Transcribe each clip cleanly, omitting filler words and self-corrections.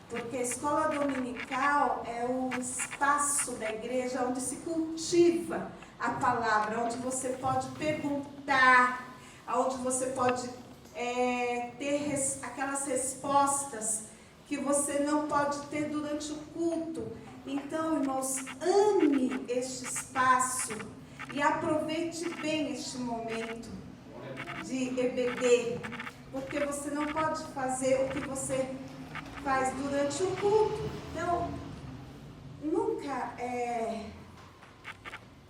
Porque a escola dominical é o espaço da igreja onde se cultiva a palavra, onde você pode perguntar, onde você pode ter aquelas respostas que você não pode ter durante o culto. Então, irmãos, ame este espaço e aproveite bem este momento de EBD, porque você não pode fazer o que você faz durante o culto. Então, nunca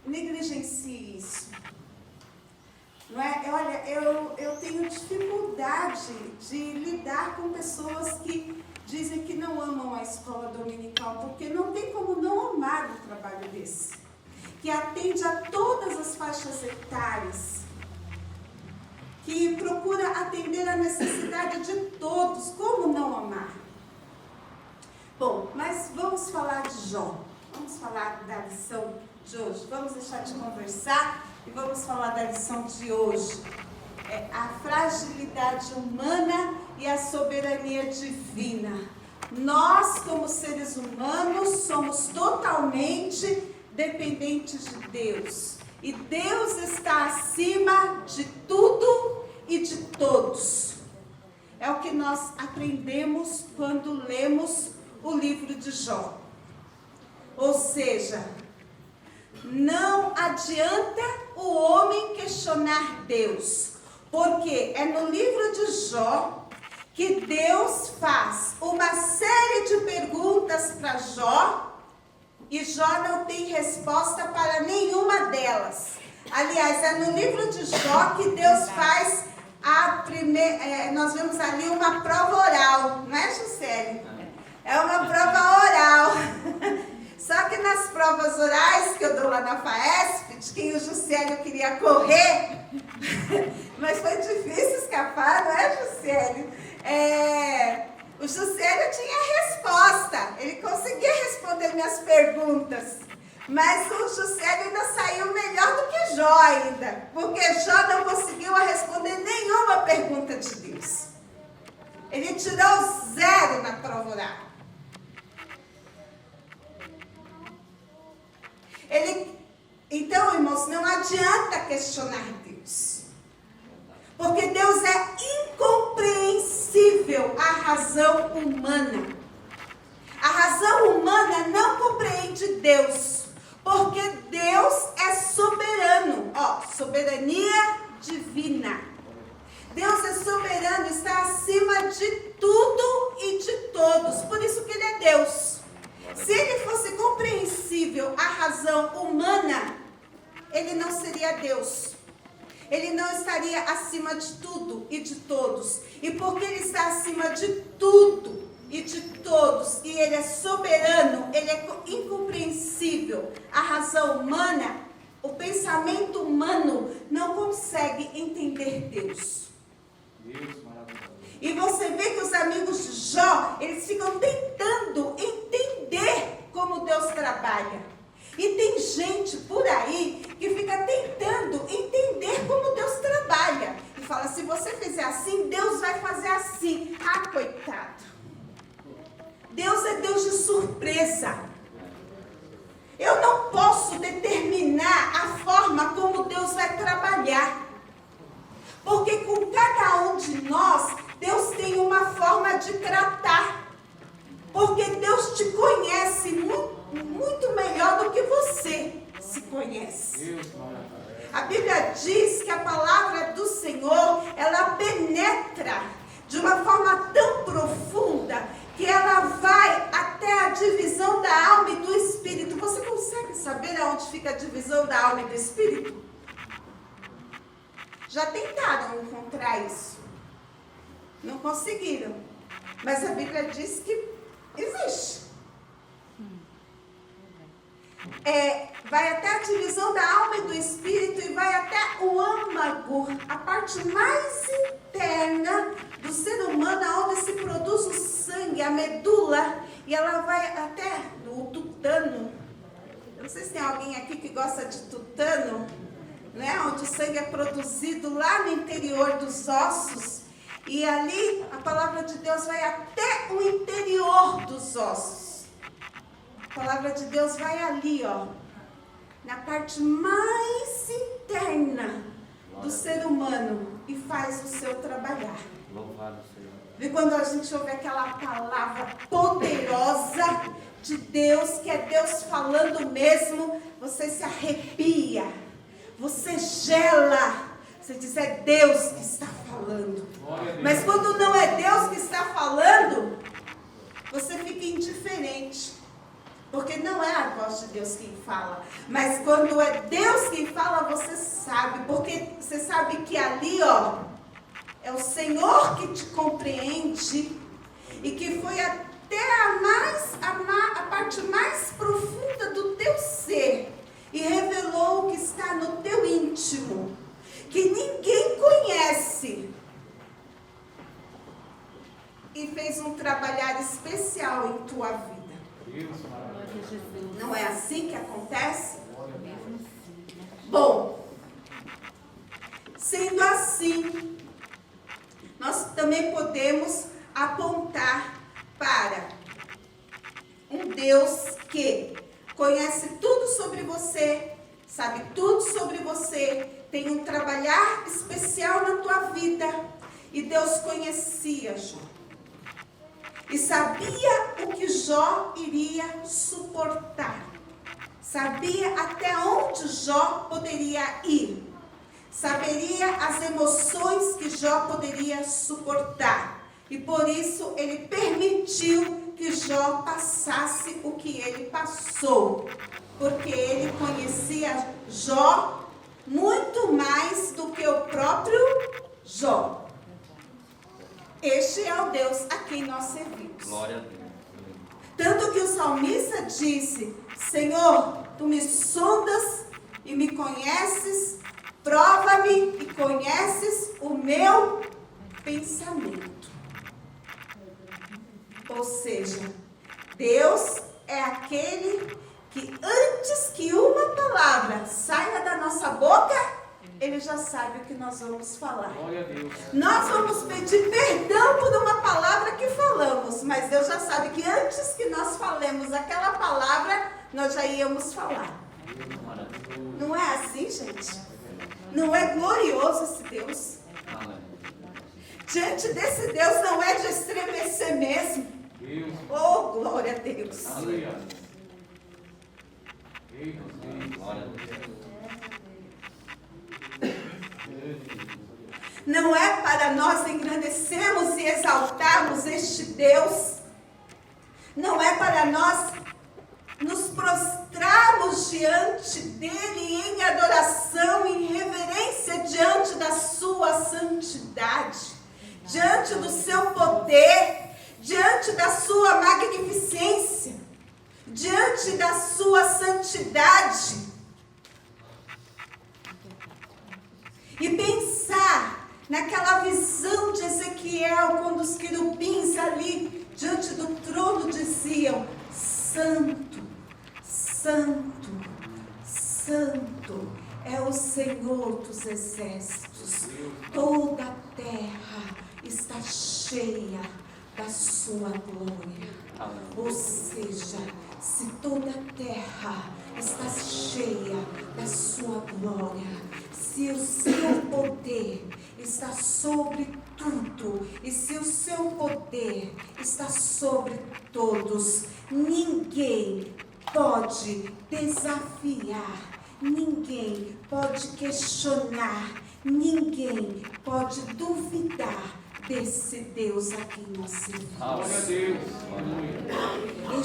negligencie isso. Não é? Olha, eu tenho dificuldade de lidar com pessoas que dizem que não amam a escola dominical, porque não tem como não amar um trabalho desse, que atende a todas as faixas etárias, que procura atender a necessidade de todos. Como não amar? Bom, mas vamos falar de Jó. Vamos falar da lição de hoje. Vamos deixar de conversar e vamos falar da lição de hoje. A fragilidade humana e a soberania divina. Nós, como seres humanos, somos totalmente dependentes de Deus. E Deus está acima de tudo e de todos. É o que nós aprendemos quando lemos o livro de Jó. Ou seja, não adianta o homem questionar Deus, porque é no livro de Jó que Deus faz uma série de perguntas para Jó, e Jó não tem resposta para nenhuma delas. Aliás, é no livro de Jó que Deus faz a primeira, nós vemos ali uma prova oral, não é, Juscelia? É uma prova oral. Só que nas provas orais que eu dou lá na FAESP, de quem o Juscelio queria correr, mas foi difícil escapar, não é, Juscelio? O Juscelio tinha resposta, ele conseguia responder minhas perguntas, mas o Juscelio ainda saiu melhor do que Jó ainda, porque Jó não conseguiu responder nenhuma pergunta de Deus. Ele tirou 0 na prova oral. Então, irmãos, não adianta questionar Deus, porque Deus é incompreensível à razão humana. A razão humana não compreende Deus, porque Deus é soberano. Soberania divina. Deus é soberano, está acima de tudo e de todos, por isso que Ele é Deus. Se Ele fosse compreensível à razão humana, Ele não seria Deus. Ele não estaria acima de tudo e de todos. E porque Ele está acima de tudo e de todos, e Ele é soberano, Ele é incompreensível à razão humana, o pensamento humano não consegue entender Deus. E você vê que os amigos de Jó, eles ficam tentando entender como Deus trabalha. E tem gente por aí que fica tentando entender como Deus trabalha. E fala, se você fizer assim, Deus vai fazer assim. Ah, coitado. Deus é Deus de surpresa. Eu não posso determinar a forma como Deus vai trabalhar. Porque com cada um de nós, Deus tem uma forma de tratar. Porque Deus te conhece muito melhor do que você se conhece. A Bíblia diz que a palavra do Senhor, ela penetra de uma forma tão profunda que ela vai até a divisão da alma e do espírito. Você consegue saber aonde fica a divisão da alma e do espírito? Já tentaram encontrar isso? Não conseguiram. Mas a Bíblia diz que existe. Vai até a divisão da alma e do espírito e vai até o âmago, a parte mais interna do ser humano, onde se produz o sangue, a medula, e ela vai até o tutano. Eu não sei se tem alguém aqui que gosta de tutano, né? Onde o sangue é produzido lá no interior dos ossos. E ali a palavra de Deus vai até o interior dos ossos. A palavra de Deus vai ali, ó, na parte mais interna do ser humano e faz o seu trabalhar. Louvado seja. E quando a gente ouve aquela palavra poderosa de Deus, que é Deus falando mesmo, você se arrepia, você gela, você diz, é Deus que está falando. Mas quando não é Deus que está falando, você fica indiferente, porque não é a voz de Deus quem fala. Mas quando é Deus quem fala, você sabe, porque você sabe que ali, ó, é o Senhor que te compreende e que foi até a parte mais profunda do teu ser e revelou o que está no teu íntimo, que ninguém conhece, e fez um trabalhar especial em tua vida. Não é assim que acontece? Bom, sendo assim, nós também podemos apontar para um Deus que conhece tudo sobre você, sabe tudo sobre você, tem um trabalhar especial na tua vida. E Deus conhecia Jó. E sabia o que Jó iria suportar. Sabia até onde Jó poderia ir. Saberia as emoções que Jó poderia suportar. E por isso ele permitiu que Jó passasse o que ele passou. Porque ele conhecia Jó muito mais do que o próprio Jó. Este é o Deus a quem nós servimos. Glória a Deus. Tanto que o salmista disse, Senhor, tu me sondas e me conheces, prova-me e conheces o meu pensamento. Ou seja, Deus é aquele que antes que uma palavra saia da nossa boca, Ele já sabe o que nós vamos falar. Glória a Deus. Nós vamos pedir perdão por uma palavra que falamos, mas Deus já sabe que antes que nós falemos aquela palavra, nós já íamos falar. Não é assim, gente? Não é glorioso esse Deus? Diante desse Deus não é de estremecer mesmo? Oh, glória a Deus. Aleluia. Glória a Deus. Não é para nós engrandecermos e exaltarmos este Deus. Não é para nós nos prostrarmos diante dele em adoração, em reverência diante da sua santidade, diante do seu poder, diante da sua magnificência, diante da sua santidade. E pensar naquela visão de Ezequiel, quando os querubins ali diante do trono diziam, Santo, Santo, Santo é o Senhor dos exércitos. Toda a terra está cheia da sua glória. Ou seja, se toda a terra está cheia da sua glória, se o seu poder está sobre tudo, e se o seu poder está sobre todos, ninguém pode desafiar, ninguém pode questionar, ninguém pode duvidar desse Deus a quem nós servimos. Glória a Deus.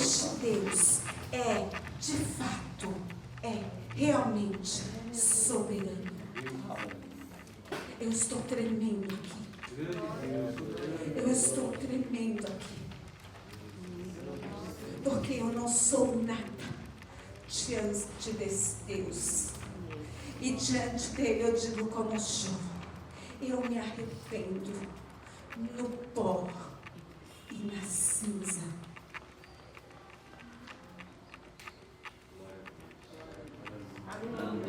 Este Deus é, de fato, realmente soberano. Eu estou tremendo aqui. Eu estou tremendo aqui. Porque eu não sou nada diante desse Deus. E diante dele eu digo como Jó, eu me arrependo no pó e na cinza.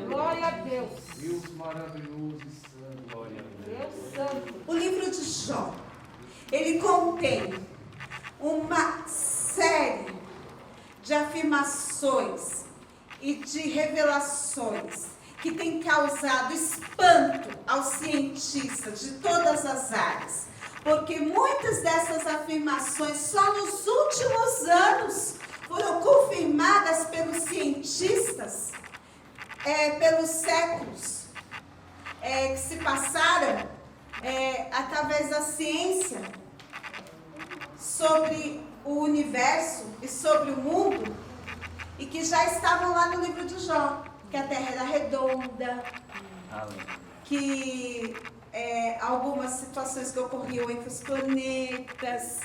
Glória a Deus. Deus maravilhoso e santo. Glória a Deus. Deus santo. O livro de Jó ele contém uma série de afirmações e de revelações que tem causado espanto aos cientistas de todas as áreas, porque muitas dessas afirmações só nos últimos anos foram confirmadas pelos cientistas, pelos séculos que se passaram através da ciência sobre o universo e sobre o mundo, e que já estavam lá no livro de Jó, que a Terra era redonda, que algumas situações que ocorriam entre os planetas,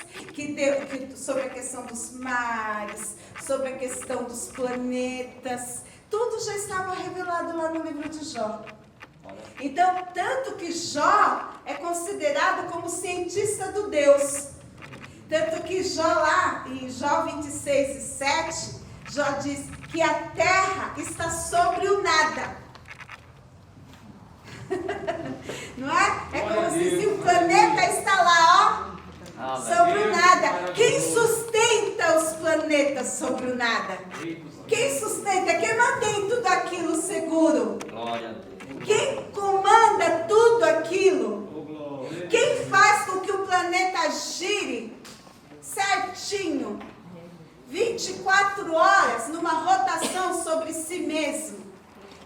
sobre a questão dos mares, sobre a questão dos planetas, tudo já estava revelado lá no livro de Jó. Então, tanto que Jó é considerado como cientista do Deus. Tanto que Jó lá, em Jó 26:7, Jó diz que a terra está sobre o nada. Não é? É como se o planeta está lá, ó, sobre o nada. Quem sustenta os planetas sobre o nada? Quem sustenta? Quem mantém tudo aquilo seguro? Quem comanda tudo aquilo? Quem faz com que o planeta gire certinho, 24 horas, numa rotação sobre si mesmo?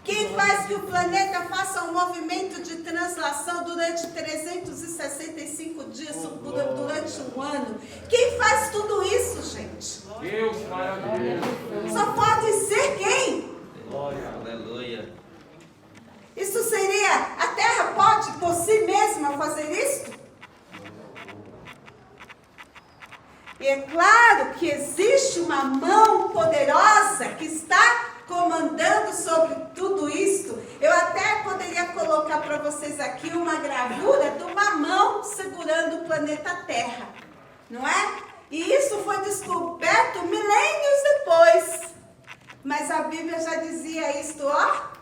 Quem faz que o planeta faça um movimento de translação durante 365 dias, durante um ano? Quem faz tudo isso, gente? Deus maravilhoso. Só pode ser quem? Glória. Aleluia. Isso seria, a Terra pode por si mesma fazer isso? E é claro que existe uma mão poderosa que está comandando sobre tudo isso. Eu até poderia colocar para vocês aqui uma gravura de uma mão segurando o planeta Terra, não é? E isso foi descoberto milênios depois. Mas a Bíblia já dizia isto, ó,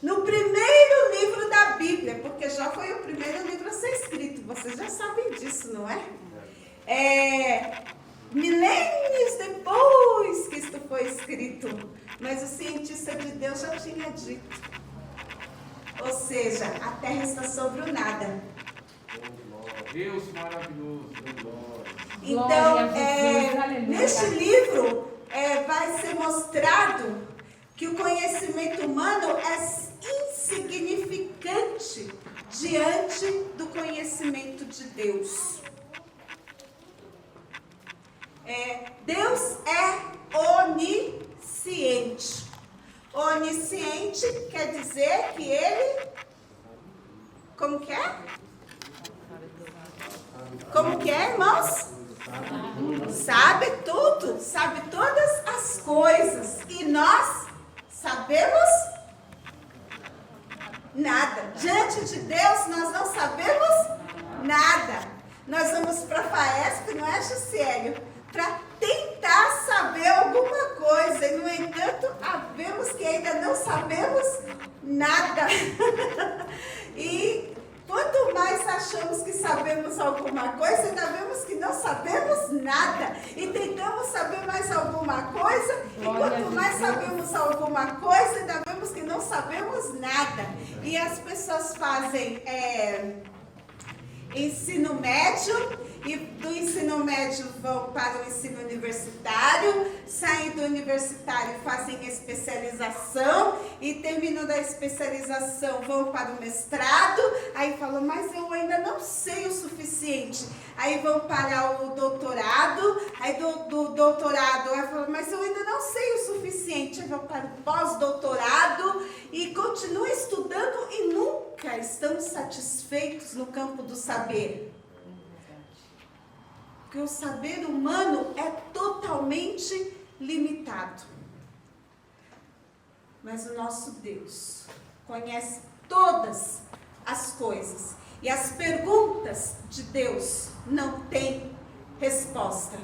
no primeiro livro da Bíblia, porque já foi o primeiro livro a ser escrito. Vocês já sabem disso, não é? Milênios depois que isto foi escrito, mas o cientista de Deus já tinha dito. Ou seja, a Terra está sobre o nada. Deus maravilhoso. Então, neste livro vai ser mostrado que o conhecimento humano é insignificante diante do conhecimento de Deus. Deus é onisciente. Onisciente quer dizer que Ele, como que é? Como que é, irmãos? Sabe tudo, sabe todas as coisas. E nós sabemos nada. Diante de Deus, nós não sabemos nada. Nós vamos para a FAESP, não é, Juscelio? Para tentar saber alguma coisa. E, no entanto, vemos que ainda não sabemos nada. E quanto mais achamos que sabemos alguma coisa, ainda vemos que não sabemos nada. E tentamos saber mais alguma coisa. E quanto mais sabemos alguma coisa, ainda vemos que não sabemos nada. E as pessoas fazem ensino médio. E do ensino médio vão para o ensino universitário, saem do universitário, fazem especialização e terminando a especialização vão para o mestrado, aí falam, mas eu ainda não sei o suficiente. Aí vão para o doutorado, aí do doutorado, aí falam, mas eu ainda não sei o suficiente. Aí vão para o pós-doutorado e continuam estudando e nunca estão satisfeitos no campo do saber. Porque o saber humano é totalmente limitado. Mas o nosso Deus conhece todas as coisas. E as perguntas de Deus não têm resposta.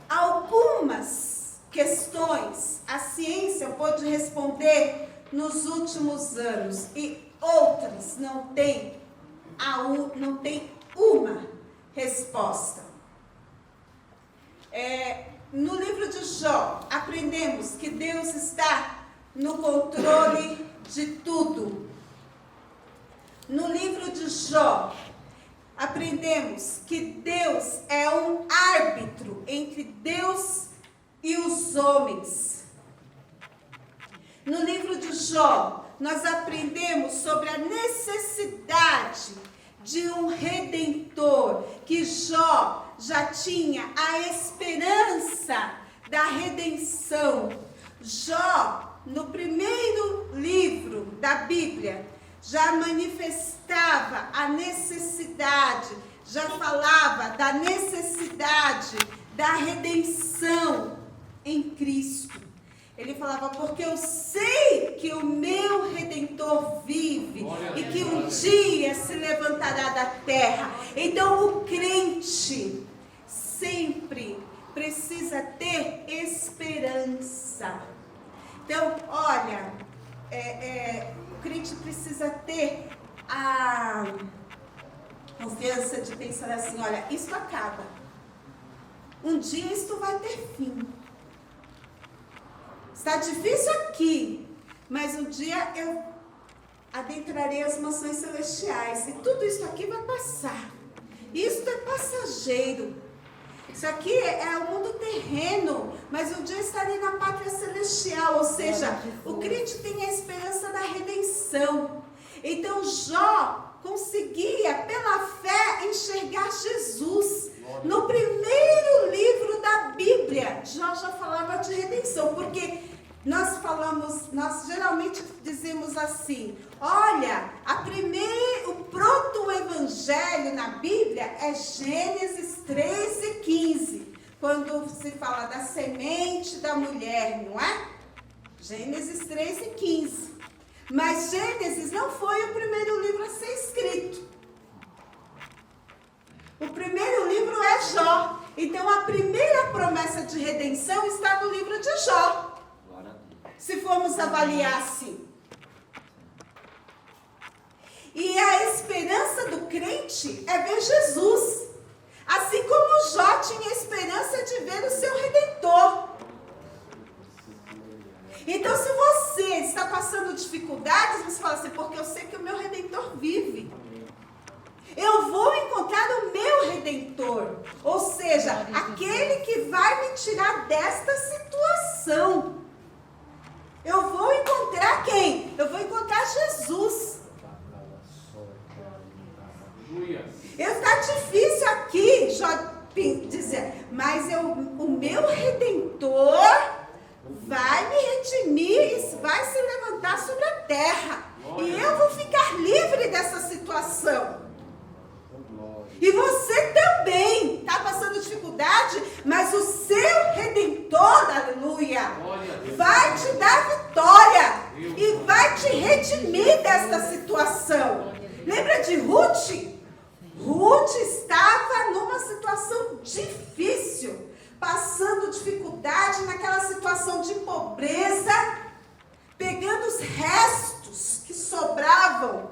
Algumas questões a ciência pôde responder nos últimos anos. E outras não tem uma resposta. No livro de Jó, aprendemos que Deus está no controle de tudo. No livro de Jó, aprendemos que Deus é um árbitro entre Deus e os homens. No livro de Jó, nós aprendemos sobre a necessidade de um redentor, que Jó já tinha a esperança da redenção. Jó, no primeiro livro da Bíblia, já manifestava a necessidade, já falava da necessidade da redenção em Cristo. Ele falava, porque eu sei que o meu Redentor vive e que um dia se levantará da terra. Então o crente sempre precisa ter esperança. Então, olha, o crente precisa ter a confiança de pensar assim, olha, isso acaba. Um dia isto vai ter fim. Está difícil aqui, mas um dia eu adentrarei as mansões celestiais. E tudo isso aqui vai passar. Isso é passageiro. Isso aqui é o mundo terreno, mas um dia estarei na pátria celestial. Ou seja, o crente tem a esperança da redenção. Então Jó conseguia, pela fé, enxergar Jesus. No primeiro livro da Bíblia, Jó já falava de redenção, porque nós geralmente dizemos assim, olha, o proto-evangelho na Bíblia é Gênesis 3 e 15, quando se fala da semente da mulher, não é? Gênesis 3 e 15. Mas Gênesis não foi o primeiro livro a ser escrito. O primeiro livro é Jó. Então a primeira promessa de redenção está no livro de Jó. Se formos avaliar assim. E a esperança do crente é ver Jesus. Assim como Jó tinha esperança de ver o seu Redentor. Então, se você está passando dificuldades, você fala assim, porque eu sei que o meu Redentor vive. Eu vou encontrar o meu Redentor. Ou seja, aquele que vai me tirar desta situação. Eu vou encontrar quem? Eu vou encontrar Jesus. Está difícil aqui, Jó dizer, mas o meu Redentor vai me redimir e vai se levantar sobre a terra. E eu vou ficar livre dessa situação. E você também está passando dificuldade, mas o seu Redentor, aleluia, vai te dar vitória e vai te redimir desta situação. Lembra de Ruth? Ruth estava numa situação difícil, passando dificuldade naquela situação de pobreza, pegando os restos que sobravam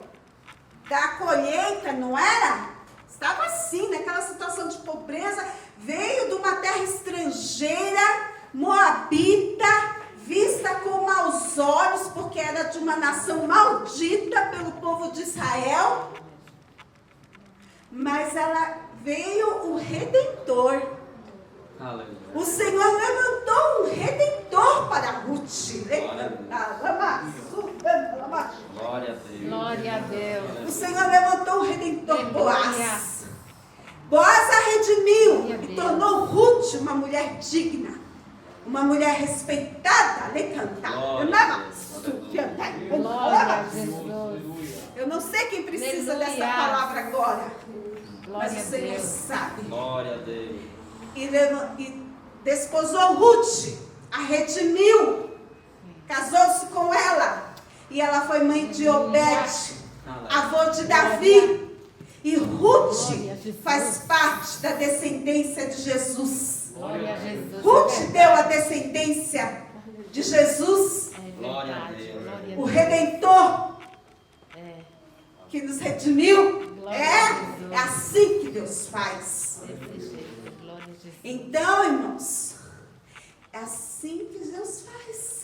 da colheita, não era? Estava assim, naquela situação de pobreza, veio de uma terra estrangeira, moabita, vista com maus olhos, porque era de uma nação maldita pelo povo de Israel. Mas ela veio o Redentor. Aleluia. O Senhor levantou um Redentor para Ruth. Glória a Deus. Glória a Deus. O Senhor levantou um Redentor, Boaz. Boaz a redimiu e tornou Ruth uma mulher digna, uma mulher respeitada. Eu não sei quem precisa dessa palavra agora, mas o Senhor sabe. Glória a Deus. E desposou Ruth, a redimiu, casou-se com ela, e ela foi mãe de Obed, avô de Davi. E Ruth faz parte da descendência de Jesus. Glória a Jesus. Ruth deu a descendência de Jesus, Glória a Deus. o Redentor que nos redimiu. É assim que Deus faz. Então, irmãos, é assim que Deus faz.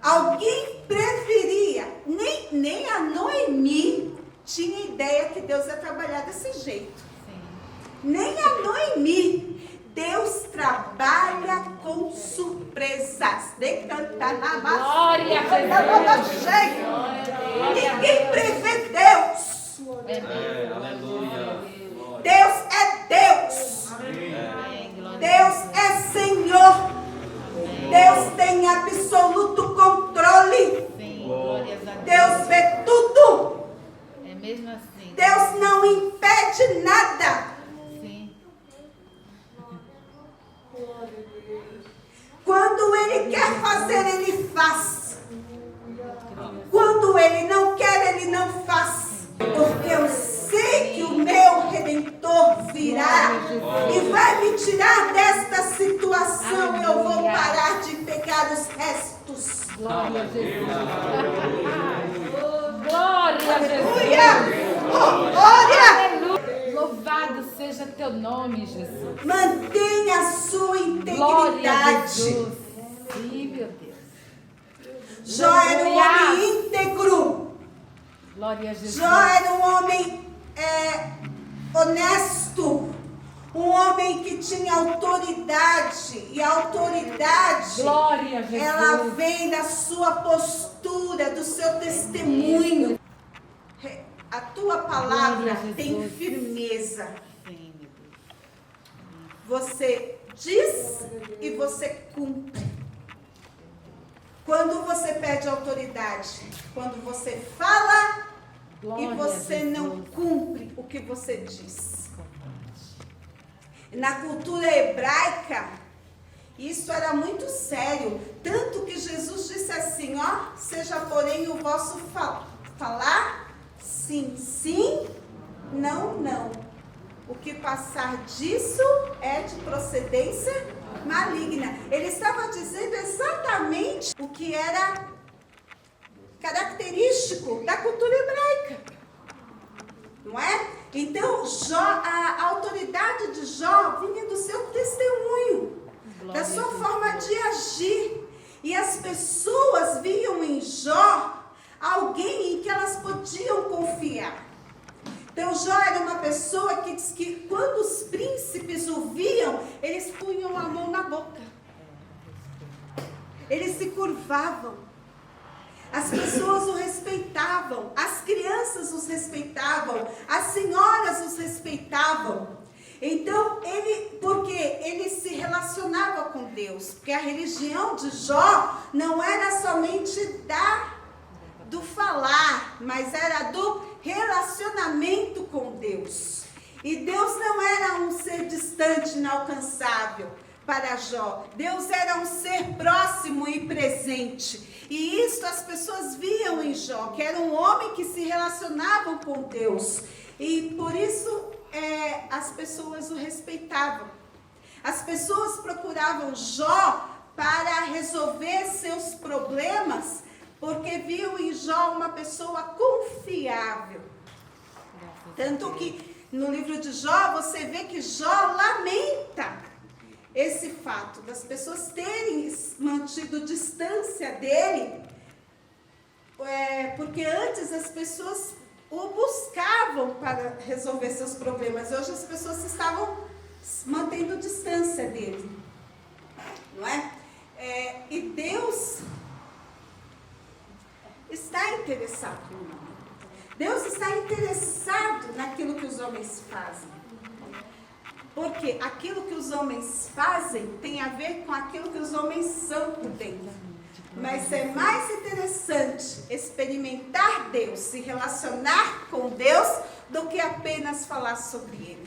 Alguém preferia, nem a Noemi tinha ideia que Deus ia trabalhar desse jeito. Nem a Noemi. Deus trabalha com surpresas. Glória a Deus. Ninguém prevê Deus. Aleluia. Deus é Deus. Deus é Senhor. Deus tem absoluto controle. Deus vê tudo. É mesmo assim. Deus não impede nada. Quando Ele quer fazer, Ele faz. Quando Ele não quer, Ele não faz. Porque eu sei que o meu Redentor virá e vai me tirar desta situação. Eu vou parar de pegar os restos. Glória a Jesus. Glória a Jesus. Aleluia! Louvado seja teu nome, Jesus. Mantenha a sua Glória a integridade. Jesus. Sim, meu Deus. Jó era um homem íntegro. Glória a Jesus. Jó era um homem honesto. Um homem que tinha autoridade. E a autoridade, Glória a Jesus. ela vem da sua postura, do seu testemunho. A tua palavra Glória a tem Jesus. firmeza. Sim, meu Deus. Você diz e você cumpre. Quando você pede autoridade, quando você fala Glória e a você Jesus. não cumpre o que você diz. Na cultura hebraica, isso era muito sério. Tanto que Jesus disse assim, ó, seja porém o vosso falar sim, sim, não, não. O que passar disso é de procedência maligna. Ele estava dizendo exatamente o que era característico da cultura hebraica. Não é? Então, a autoridade de Jó vinha do seu testemunho, da sua forma de agir. E as pessoas viam em Jó alguém em que elas podiam confiar. Então, Jó era uma pessoa que diz que quando os príncipes o viam, eles punham a mão na boca. Eles se curvavam. As pessoas o respeitavam, as crianças os respeitavam, as senhoras os respeitavam. Então, porque ele se relacionava com Deus, porque a religião de Jó não era somente do falar, mas era do relacionamento com Deus. E Deus não era um ser distante, inalcançável para Jó. Deus era um ser próximo e presente. E isso as pessoas viam em Jó, que era um homem que se relacionava com Deus. E por isso as pessoas o respeitavam. As pessoas procuravam Jó para resolver seus problemas, porque viam em Jó uma pessoa confiável. Tanto que no livro de Jó, você vê que Jó lamenta esse fato das pessoas terem mantido distância dele, porque antes as pessoas o buscavam para resolver seus problemas. Hoje as pessoas estavam mantendo distância dele, não é? E Deus está interessado no mundo. Deus está interessado naquilo que os homens fazem. Porque aquilo que os homens fazem tem a ver com aquilo que os homens são por dentro. Mas é mais interessante experimentar Deus, se relacionar com Deus, do que apenas falar sobre Ele.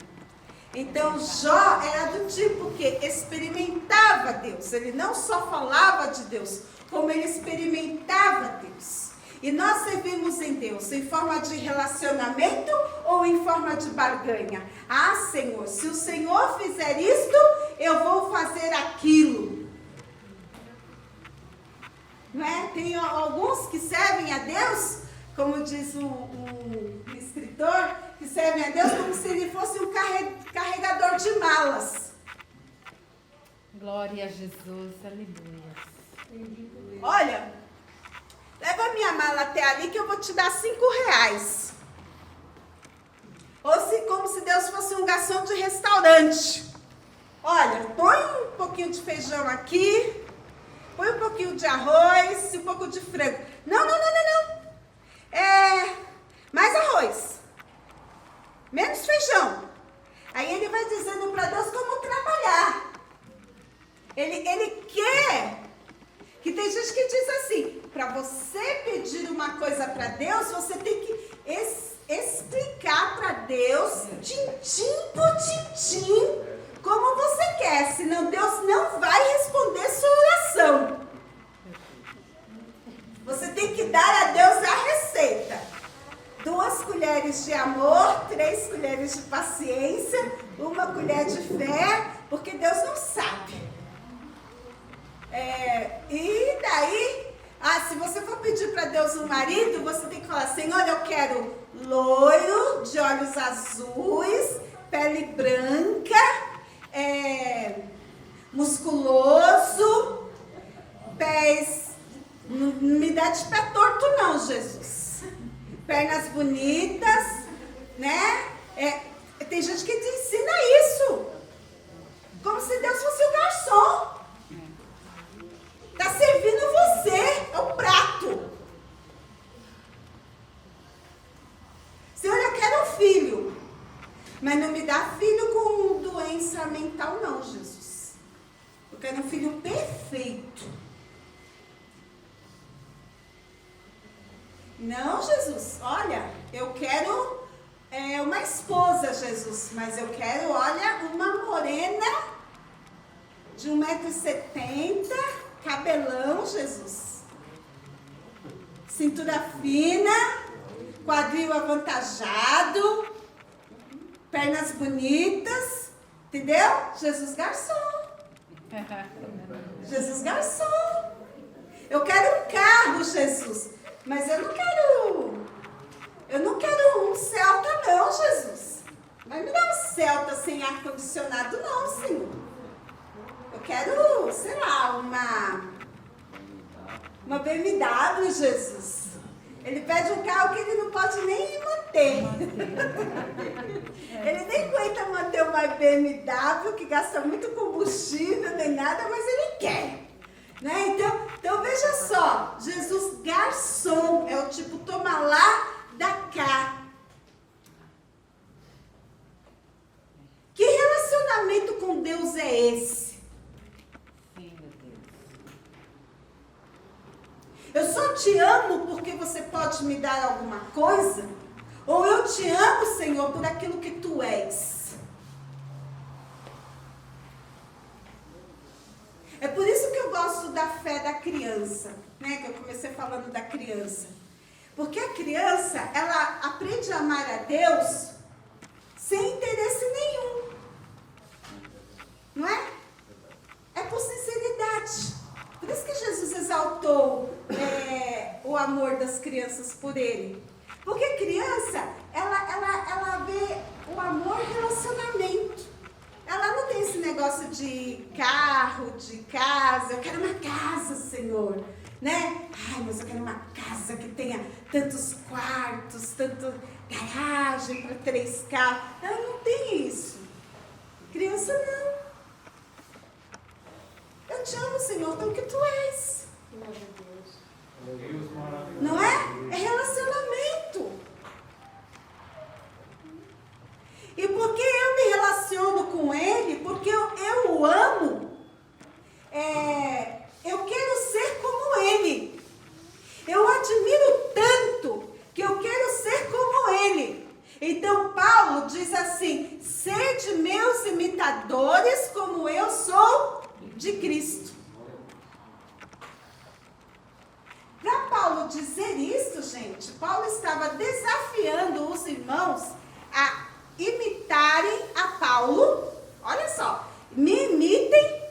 Então Jó era do tipo que experimentava Deus. Ele não só falava de Deus, como ele experimentava Deus. E nós servimos em Deus em forma de relacionamento ou em forma de barganha? Ah, Senhor, se o Senhor fizer isto, eu vou fazer aquilo. Não é? Tem alguns que servem a Deus, como diz o escritor, que servem a Deus como se ele fosse um carregador de malas. Glória a Jesus, aleluia. Olha, leva a minha mala até ali que eu vou te dar R$5. Ou se, como se Deus fosse um garçom de restaurante. Olha, põe um pouquinho de feijão aqui, põe um pouquinho de arroz e um pouco de frango. Não. Mais arroz, menos feijão. Aí ele vai dizendo para Deus como trabalhar. Ele quer que tem gente que diz assim, para você pedir uma coisa para Deus, você tem que explicar para Deus, tintim por tintim, como você quer, senão Deus não vai responder sua oração. Você tem que dar a Deus a receita. 2 colheres de amor, 3 colheres de paciência, 1 colher de fé, porque Deus não sabe. E daí, se você for pedir para Deus um marido, você tem que falar, Senhor, eu quero loiro, de olhos azuis, pele branca, musculoso, pés, não me dá de pé torto não, Jesus. Pernas bonitas, né? Tem gente que te ensina isso, como se Deus fosse o garçom. Está servindo você, é o prato. Senhor, eu quero um filho, mas não me dá filho com doença mental não, Jesus. Eu quero um filho perfeito. Não, Jesus, olha, eu quero uma esposa, Jesus, mas eu quero, olha, uma morena de 1,70 m, cabelão, Jesus, cintura fina, quadril avantajado, pernas bonitas, entendeu? Jesus garçom. Jesus garçom. Eu quero um carro, Jesus, mas eu não quero um Celta não, Jesus. Vai me dar um Celta sem ar-condicionado não, Senhor. Eu quero, sei lá, uma BMW, Jesus. Ele pede um carro que ele não pode nem manter. Ele nem aguenta manter uma BMW que gasta muito combustível, nem nada, mas ele quer. Né? Então veja só, Jesus garçom, é o tipo toma lá, dá cá. Que relacionamento com Deus é esse? Sim, meu Deus. Eu só te amo porque você pode me dar alguma coisa? Ou eu te amo, Senhor, por aquilo que tu és? É por isso que eu gosto da fé da criança, né? Que eu comecei falando da criança. Porque a criança, ela aprende a amar a Deus sem interesse nenhum. Não é? É por sinceridade. Por isso que Jesus exaltou o amor das crianças por ele. Porque a criança, ela vê o amor relacionamento. Ela não tem esse negócio de carro, de casa. Eu quero uma casa, Senhor. Né? Ai, mas eu quero uma casa que tenha tantos quartos, tanto garagem para 3 carros. Ela não tem isso. Criança não. Eu te amo, Senhor, pelo que tu és. Não é? É relacionamento. E porque eu me relaciono com Ele, porque eu o amo, eu quero ser como Ele. Eu admiro tanto que eu quero ser como Ele. Então Paulo diz assim, sede meus imitadores como eu sou de Cristo. Para Paulo dizer isso, gente, Paulo estava desafiando os irmãos a imitarem a Paulo. Olha só, me imitem.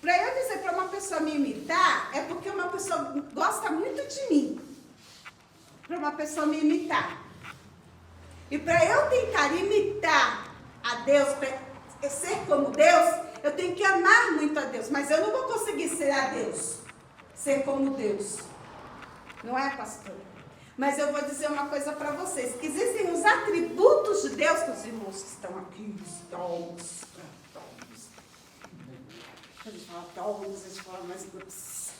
Para eu dizer para uma pessoa me imitar, é porque uma pessoa gosta muito de mim. Para uma pessoa me imitar. E para eu tentar imitar a Deus, para ser como Deus, eu tenho que amar muito a Deus. Mas eu não vou conseguir ser a Deus, ser como Deus. Não é, pastor? Mas eu vou dizer uma coisa para vocês. Existem os atributos de Deus, que os irmãos que estão aqui, os dons. A gente fala dons, a gente fala mais grosso.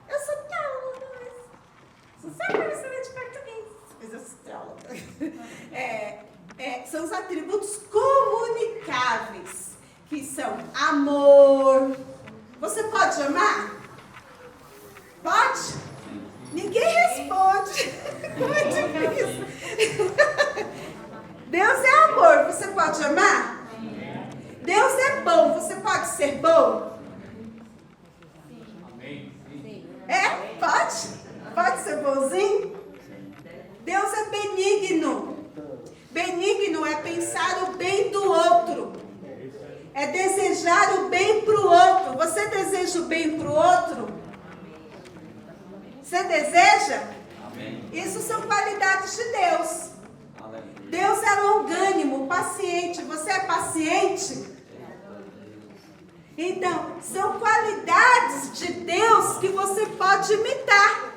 Eu sou teóloga, mas sou só professora de português. Mas eu sou teóloga. São os atributos comunicáveis, que são amor. Você pode amar? Pode? Ninguém responde. Como é difícil. Deus é amor, você pode amar? Deus é bom, você pode ser bom? Pode? Pode ser bonzinho? Deus é benigno. Benigno é pensar o bem do outro. É desejar o bem para o outro. Você deseja o bem para o outro? Você deseja? Amém. Isso são qualidades de Deus. Aleluia. Deus é longânimo, paciente. Você é paciente? Então, são qualidades de Deus que você pode imitar.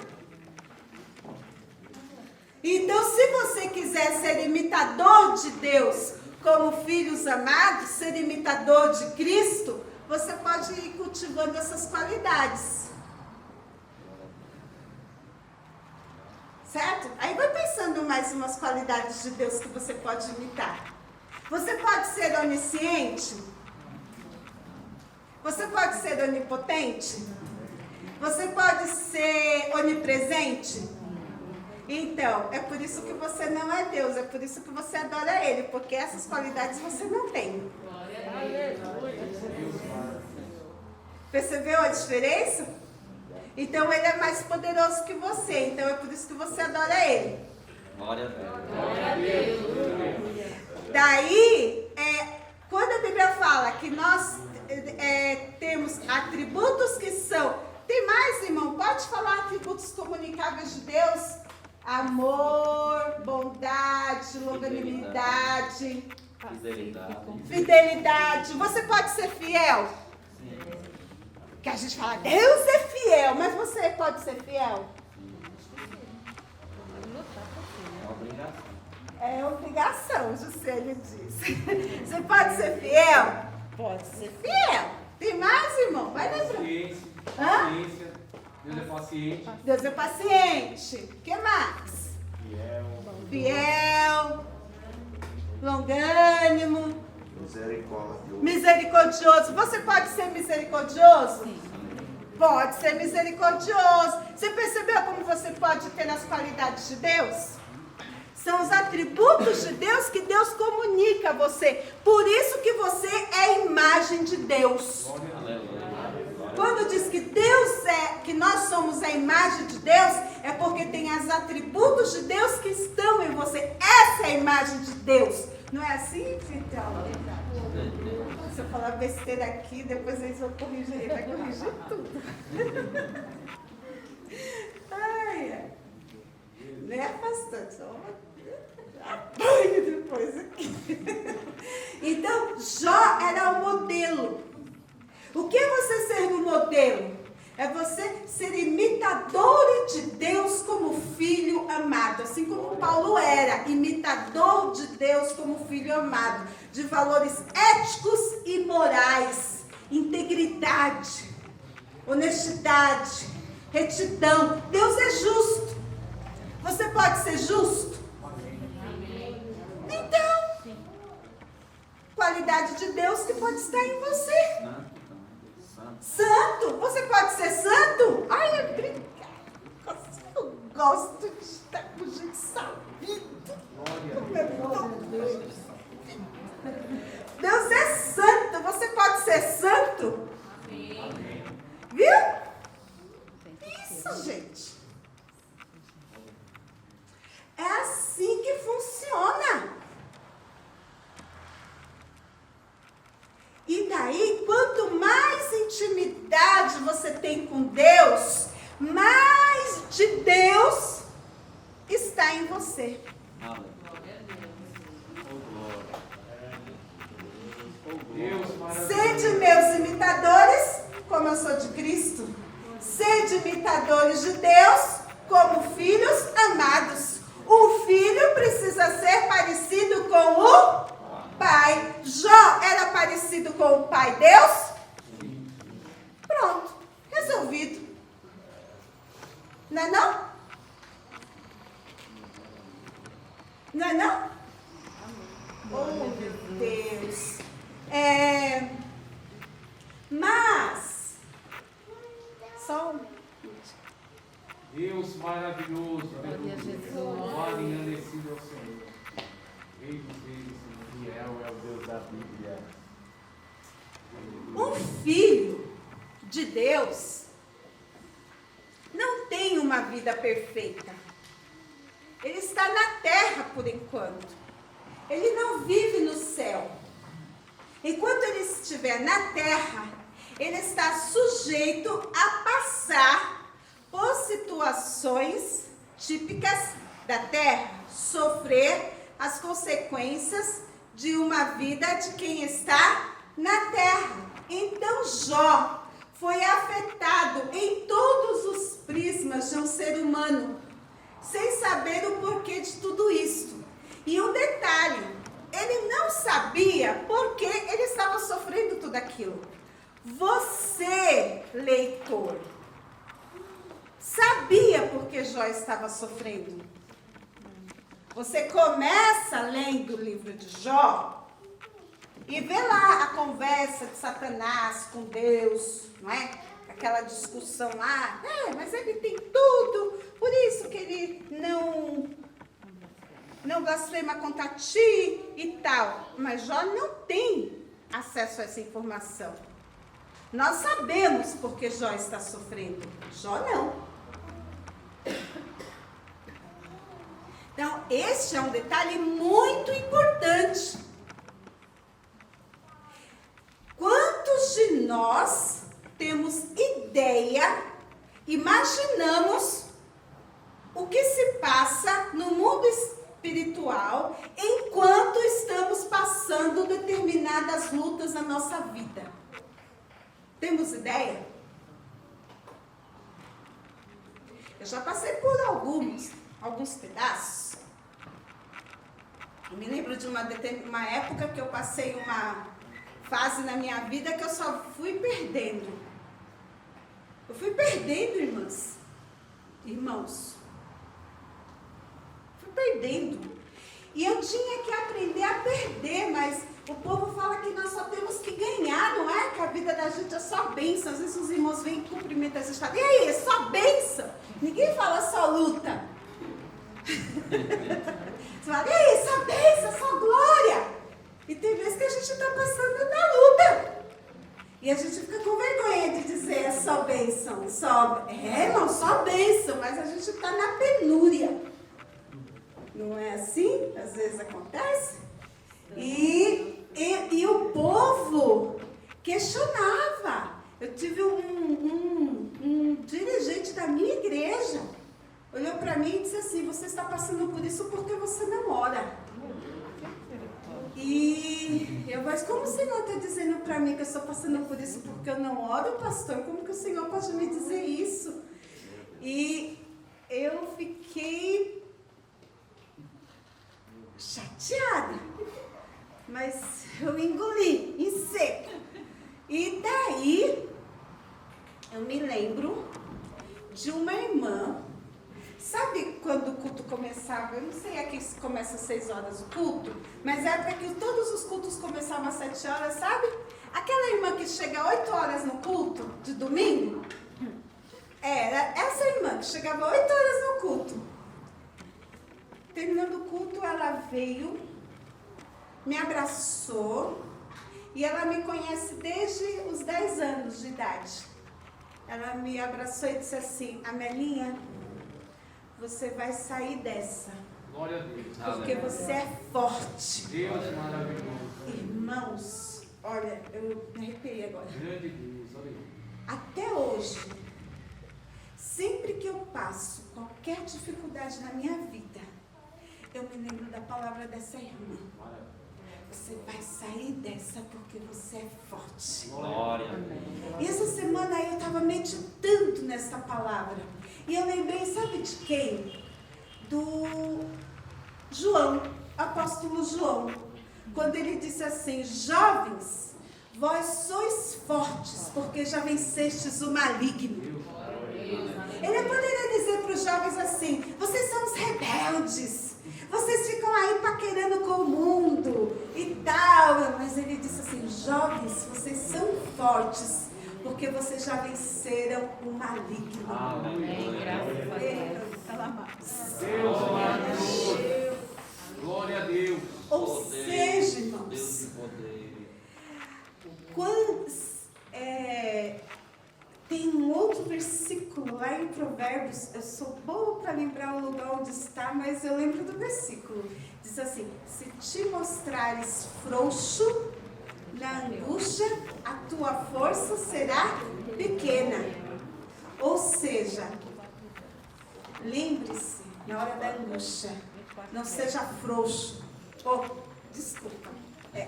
Então, se você quiser ser imitador de Deus, como filhos amados, ser imitador de Cristo, você pode ir cultivando essas qualidades. Certo? Aí vai pensando mais umas qualidades de Deus que você pode imitar. Você pode ser onisciente? Você pode ser onipotente? Você pode ser onipresente? Então, é por isso que você não é Deus, é por isso que você adora Ele, porque essas qualidades você não tem. Percebeu a diferença? Então, Ele é mais poderoso que você, então é por isso que você adora Ele. Glória a Deus. Daí, quando a Bíblia fala que nós temos atributos que são... Tem mais, irmão? Pode falar atributos comunicáveis de Deus? Amor, bondade, longanimidade, fidelidade. Você pode ser fiel? Sim. Que a gente fala, Deus é fiel, mas você pode ser fiel? É obrigação. É obrigação, Juscelia disse. Você pode ser fiel? Pode ser fiel. Tem mais, irmão? Vai lembrar. Paciência. Deus é paciente. Deus é paciente. O que mais? Fiel. Longânimo. Misericordioso. Você pode ser misericordioso? Sim. Pode ser misericordioso. Você percebeu como você pode ter as qualidades de Deus? São os atributos de Deus que Deus comunica a você. Por isso que você é a imagem de Deus. Quando diz que Deus que nós somos a imagem de Deus, é porque tem os atributos de Deus que estão em você. Essa é a imagem de Deus. Não é assim, então? Se eu falar besteira aqui, depois eles vão corrigir. Ele vai corrigir tudo. Ai. Né, pastor? Só apanho depois aqui. Então, Jó era o modelo. O que é você ser um modelo? É você ser imitador de Deus como filho amado. Assim como Paulo era imitador de Deus como filho amado. De valores éticos e morais. Integridade, honestidade, retidão. Deus é justo. Você pode ser justo? Então, qualidade de Deus que pode estar em você. Santo. Você pode ser santo? Ai, obrigada. Eu gosto de estar com gente sabida. Deus é santo. Você pode ser santo? Viu? Isso, gente. É assim que funciona. E daí, quanto mais intimidade você tem com Deus, mais de Deus está em você. Aleluia. Deus maravilhoso. Sede meus imitadores, como eu sou de Cristo. Sede imitadores de Deus, como filhos amados. Um filho precisa ser parecido com o pai. Jó era parecido com o pai Deus? Pronto, resolvido. Não é não? Não é não? Oh, meu Deus. Mas, só um. Deus maravilhoso. Glória a Jesus. Vale engrandecido ao Senhor. Rei dos reis, fiel é o Deus da Bíblia. Um filho de Deus não tem uma vida perfeita. Ele está na terra por enquanto. Ele não vive no céu. Enquanto ele estiver na terra, ele está sujeito a passar por situações típicas da terra, sofrer as consequências de uma vida de quem está na terra. Então Jó foi afetado em todos os prismas de um ser humano, sem saber o porquê de tudo isso. E um detalhe, ele não sabia por que ele estava sofrendo tudo aquilo. Você, leitor, sabia por que Jó estava sofrendo? Você começa lendo o livro de Jó e vê lá a conversa de Satanás com Deus, não é? Aquela discussão lá, mas ele tem tudo, por isso que ele não blasfema contra ti e tal. Mas Jó não tem acesso a essa informação. Nós sabemos por que Jó está sofrendo, Jó não. Então, este é um detalhe muito importante. Quantos de nós temos ideia, imaginamos o que se passa no mundo espiritual enquanto estamos passando determinadas lutas na nossa vida? Temos ideia? Eu já passei por alguns pedaços. Eu me lembro de uma época que eu passei uma fase na minha vida que eu só fui perdendo. Eu fui perdendo, irmãos. Fui perdendo. E eu tinha que aprender a perder, mas o povo fala que nós só temos que ganhar, não é? Que a vida da gente é só bênção. Às vezes os irmãos vêm e cumprimentam essa história. E aí, é só bênção? Ninguém fala só luta. Você fala, e aí, só bênção, só glória. E tem vezes que a gente está passando na luta. E a gente fica com vergonha de dizer é só bênção. Só bênção, mas a gente está na penúria. Não é assim? Às vezes acontece. E o povo questionava. Eu tive um dirigente da minha igreja. Olhou para mim e disse assim, você está passando por isso porque você não ora. E eu, mas como o Senhor está dizendo para mim que eu estou passando por isso porque eu não oro, pastor? Como que o Senhor pode me dizer isso? E eu fiquei chateada, mas eu engoli em seco. E daí eu me lembro de uma irmã. Sabe quando o culto começava? Eu não sei aqui se começa às 6 horas o culto, mas é época que todos os cultos começavam às 7 horas, sabe? Aquela irmã que chega 8 horas no culto de domingo, era essa irmã que chegava 8 horas no culto. Terminando o culto, ela veio, me abraçou e ela me conhece desde os 10 anos de idade. Ela me abraçou e disse assim, Amelinha, você vai sair dessa. Glória a Deus. Porque você é forte. Deus maravilhoso. Irmãos, olha, eu me arrepiei agora. Grande Deus, olha aí. Até hoje, Sempre que eu passo qualquer dificuldade na minha vida, eu me lembro da palavra dessa irmã. Você vai sair dessa porque você é forte. Glória. E essa semana aí eu estava meditando nessa palavra. E eu lembrei, sabe de quem? Do João, apóstolo João. Quando ele disse assim: jovens, vós sois fortes, porque já vencestes o maligno. Ele poderia dizer para os jovens assim: vocês são os rebeldes, vocês ficam aí paquerando com o mundo e tal. Mas ele disse assim: jovens, vocês são fortes, porque vocês já venceram o maligno. Amém. Graças a Deus. Deus, maravilhoso. Glória a Deus. Ou Poder, seja, irmãos, Deus de poder. Tem um outro versículo lá em Provérbios. Eu sou boa para lembrar o lugar onde está, mas eu lembro do versículo. Diz assim: se te mostrares frouxo na angústia, a tua força será pequena. Ou seja, lembre-se, na hora da angústia, não seja frouxo. Oh, desculpa.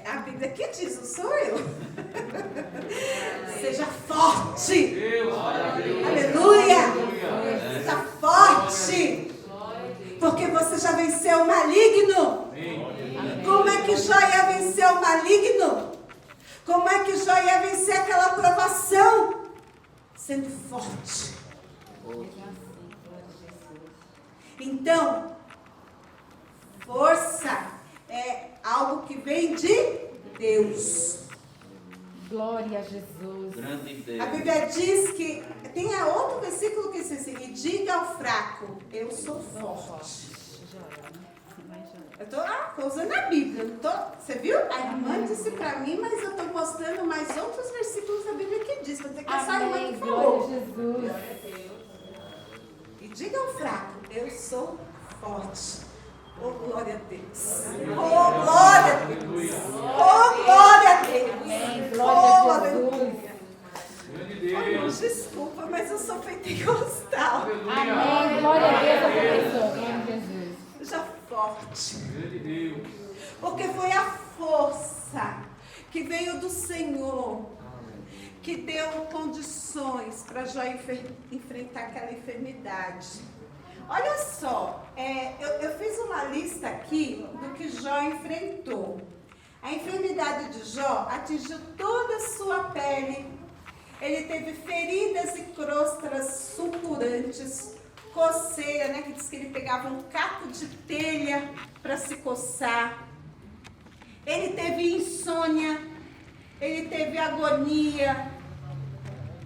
A Bíblia aqui diz, não sou eu. Seja forte. Deus, Aleluia. Seja forte. Porque você já venceu o maligno. Como é que Jó ia vencer o maligno? Como é que Jó ia vencer aquela provação? Sendo forte. Então, força é algo que vem de Deus. Glória a Jesus. Grande Deus. A Bíblia diz que, tem outro versículo que diz assim: e diga ao fraco, eu sou forte. Eu estou usando a Bíblia, não tô, você viu? A irmã disse para mim, mas eu estou mostrando mais outros versículos da Bíblia que diz, vou ter que essa irmã que falou. Glória a Jesus. E diga ao fraco, eu sou forte. Oh, glória a Deus. Oh, glória a Deus. Oh, glória a Deus. Amém. Oh, Glória a aleluia. Jesus. Oh, irmãos, desculpa, mas eu sou pentecostal. Amém. Glória a Deus, a pessoa. Em nome de Jesus. Seja forte. Grande Deus. Porque foi a força que veio do Senhor que deu condições para Jó enfrentar aquela enfermidade. Olha só, eu fiz uma lista aqui do que Jó enfrentou. A enfermidade de Jó atingiu toda a sua pele. Ele teve feridas e crostras supurantes, coceira, né, que diz que ele pegava um caco de telha para se coçar. Ele teve insônia, ele teve agonia,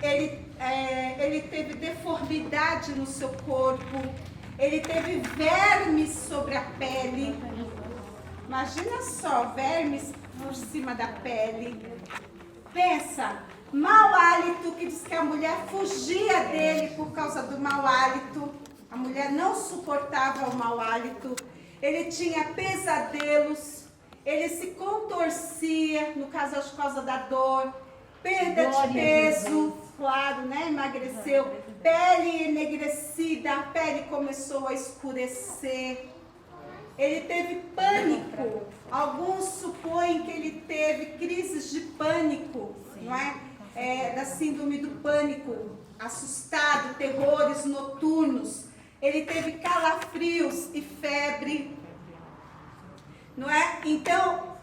ele teve deformidade no seu corpo, ele teve vermes sobre a pele. Imagina só, vermes por cima da pele. Pensa, mau hálito, que diz que a mulher fugia dele por causa do mau hálito. A mulher não suportava o mau hálito. Ele tinha pesadelos, ele se contorcia, no caso, por causa da dor. Perda de peso, claro, né? Emagreceu. Pele enegrecida, a pele começou a escurecer. Ele teve pânico. Alguns supõem que ele teve crises de pânico, não é? Da síndrome do pânico, assustado, terrores noturnos. Ele teve calafrios e febre, não é? Então,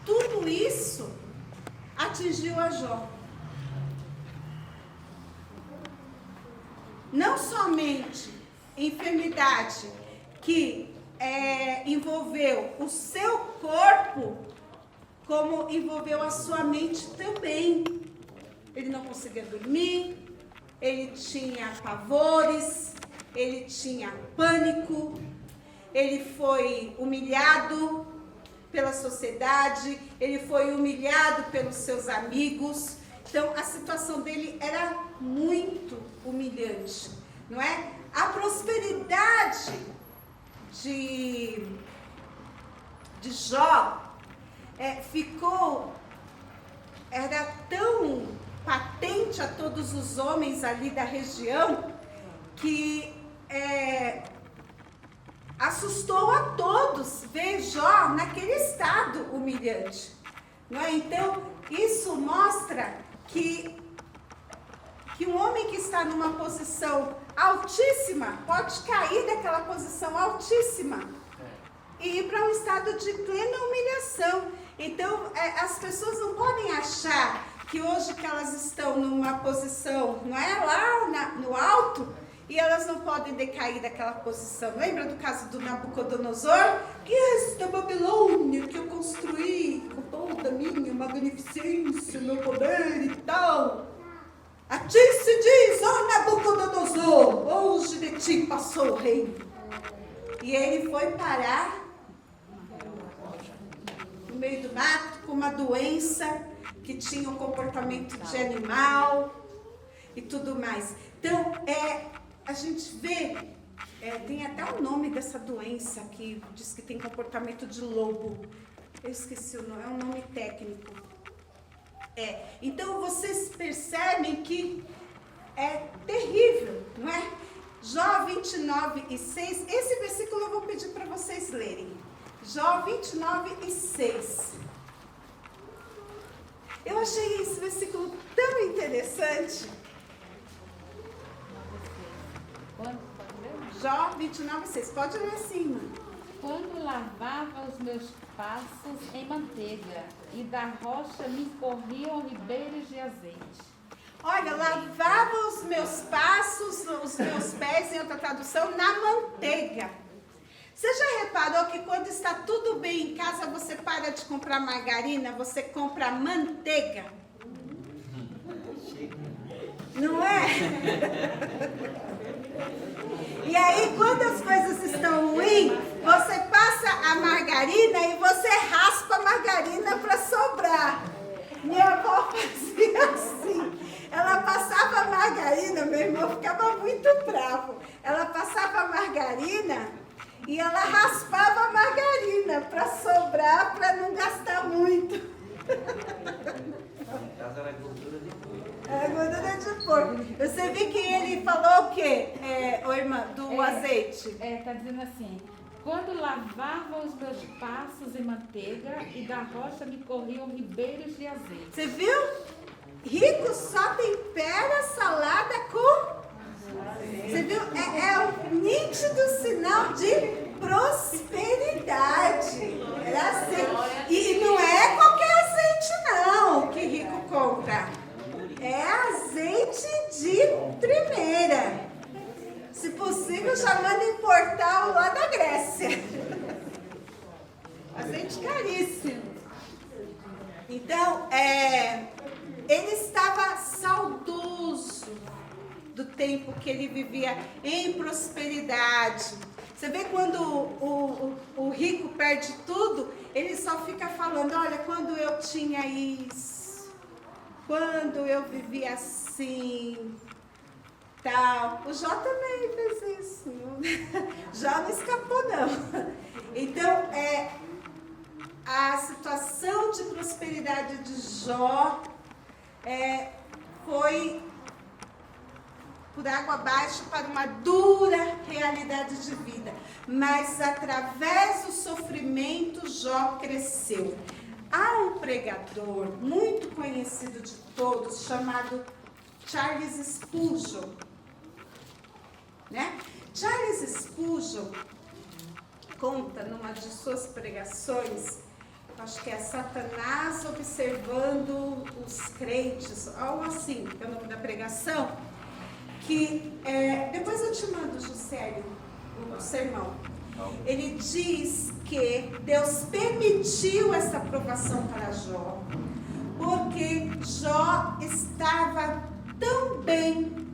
tudo isso atingiu a Jó. Não somente enfermidade que envolveu o seu corpo, como envolveu a sua mente também. Ele não conseguia dormir, ele tinha pavores, ele tinha pânico, ele foi humilhado pela sociedade, ele foi humilhado pelos seus amigos. Então, a situação dele era muito humilhante, não é? A prosperidade de Jó era tão patente frente a todos os homens ali da região, que assustou a todos ver Jó naquele estado humilhante. Não é? Então, isso mostra que um homem que está numa posição altíssima pode cair daquela posição altíssima e ir para um estado de plena humilhação. Então, as pessoas não podem achar que hoje que elas estão numa posição, não é, lá no alto, e elas não podem decair daquela posição. Lembra do caso do Nabucodonosor? Que esta Babilônia que eu construí com toda a minha magnificência, meu poder e tal. A ti se diz, ó Nabucodonosor, hoje de ti passou o reino. E ele foi parar no meio do mato com uma doença que tinha um comportamento de animal e tudo mais. Então, a gente vê, tem até o nome dessa doença que diz que tem comportamento de lobo. Eu esqueci o nome, é um nome técnico. Então vocês percebem que é terrível, não é? Jó 29:6, esse versículo eu vou pedir para vocês lerem. Jó 29:6. Eu achei esse versículo tão interessante. Jó 29:6, pode ler assim, mãe. Quando lavava os meus passos em manteiga, e da rocha me corriam ribeiros de azeite. Olha, lavava os meus passos, os meus pés, em outra tradução, na manteiga. Você já reparou que quando está tudo bem em casa, você para de comprar margarina, você compra manteiga? Não é? E aí, quando as coisas estão ruins, você passa a margarina e você raspa a margarina para sobrar. Minha avó fazia assim. Ela passava a margarina, meu irmão ficava muito bravo. Ela passava a margarina e ela raspava a margarina para sobrar, para não gastar muito. Em casa era gordura de porco. É gordura de porco. Você viu que ele falou o quê, irmã, do azeite? Está dizendo assim: quando lavava os meus passos em manteiga, e da rocha me corriam ribeiros de azeite. Você viu? Rico só tempera salada com... Você viu? É um nítido sinal de prosperidade. Era assim. E não é qualquer azeite não que rico compra. É azeite de primeira. Se possível, já manda importar o lá da Grécia. Azeite caríssimo. Então, ele estava saudoso do tempo que ele vivia em prosperidade. Você vê quando o rico perde tudo, ele só fica falando, olha, quando eu tinha isso, quando eu vivia assim, tal. O Jó também fez isso. Jó não escapou, não. Então, a situação de prosperidade de Jó foi por água abaixo para uma dura realidade de vida. Mas através do sofrimento, Jó cresceu. Há um pregador muito conhecido de todos, chamado Charles Spurgeon. Né? Charles Spurgeon conta numa de suas pregações, acho que é Satanás observando os crentes, algo assim, é o nome da pregação, que depois eu te mando, Juscelio, o sermão. Ele diz que Deus permitiu essa provação para Jó, porque Jó estava tão bem,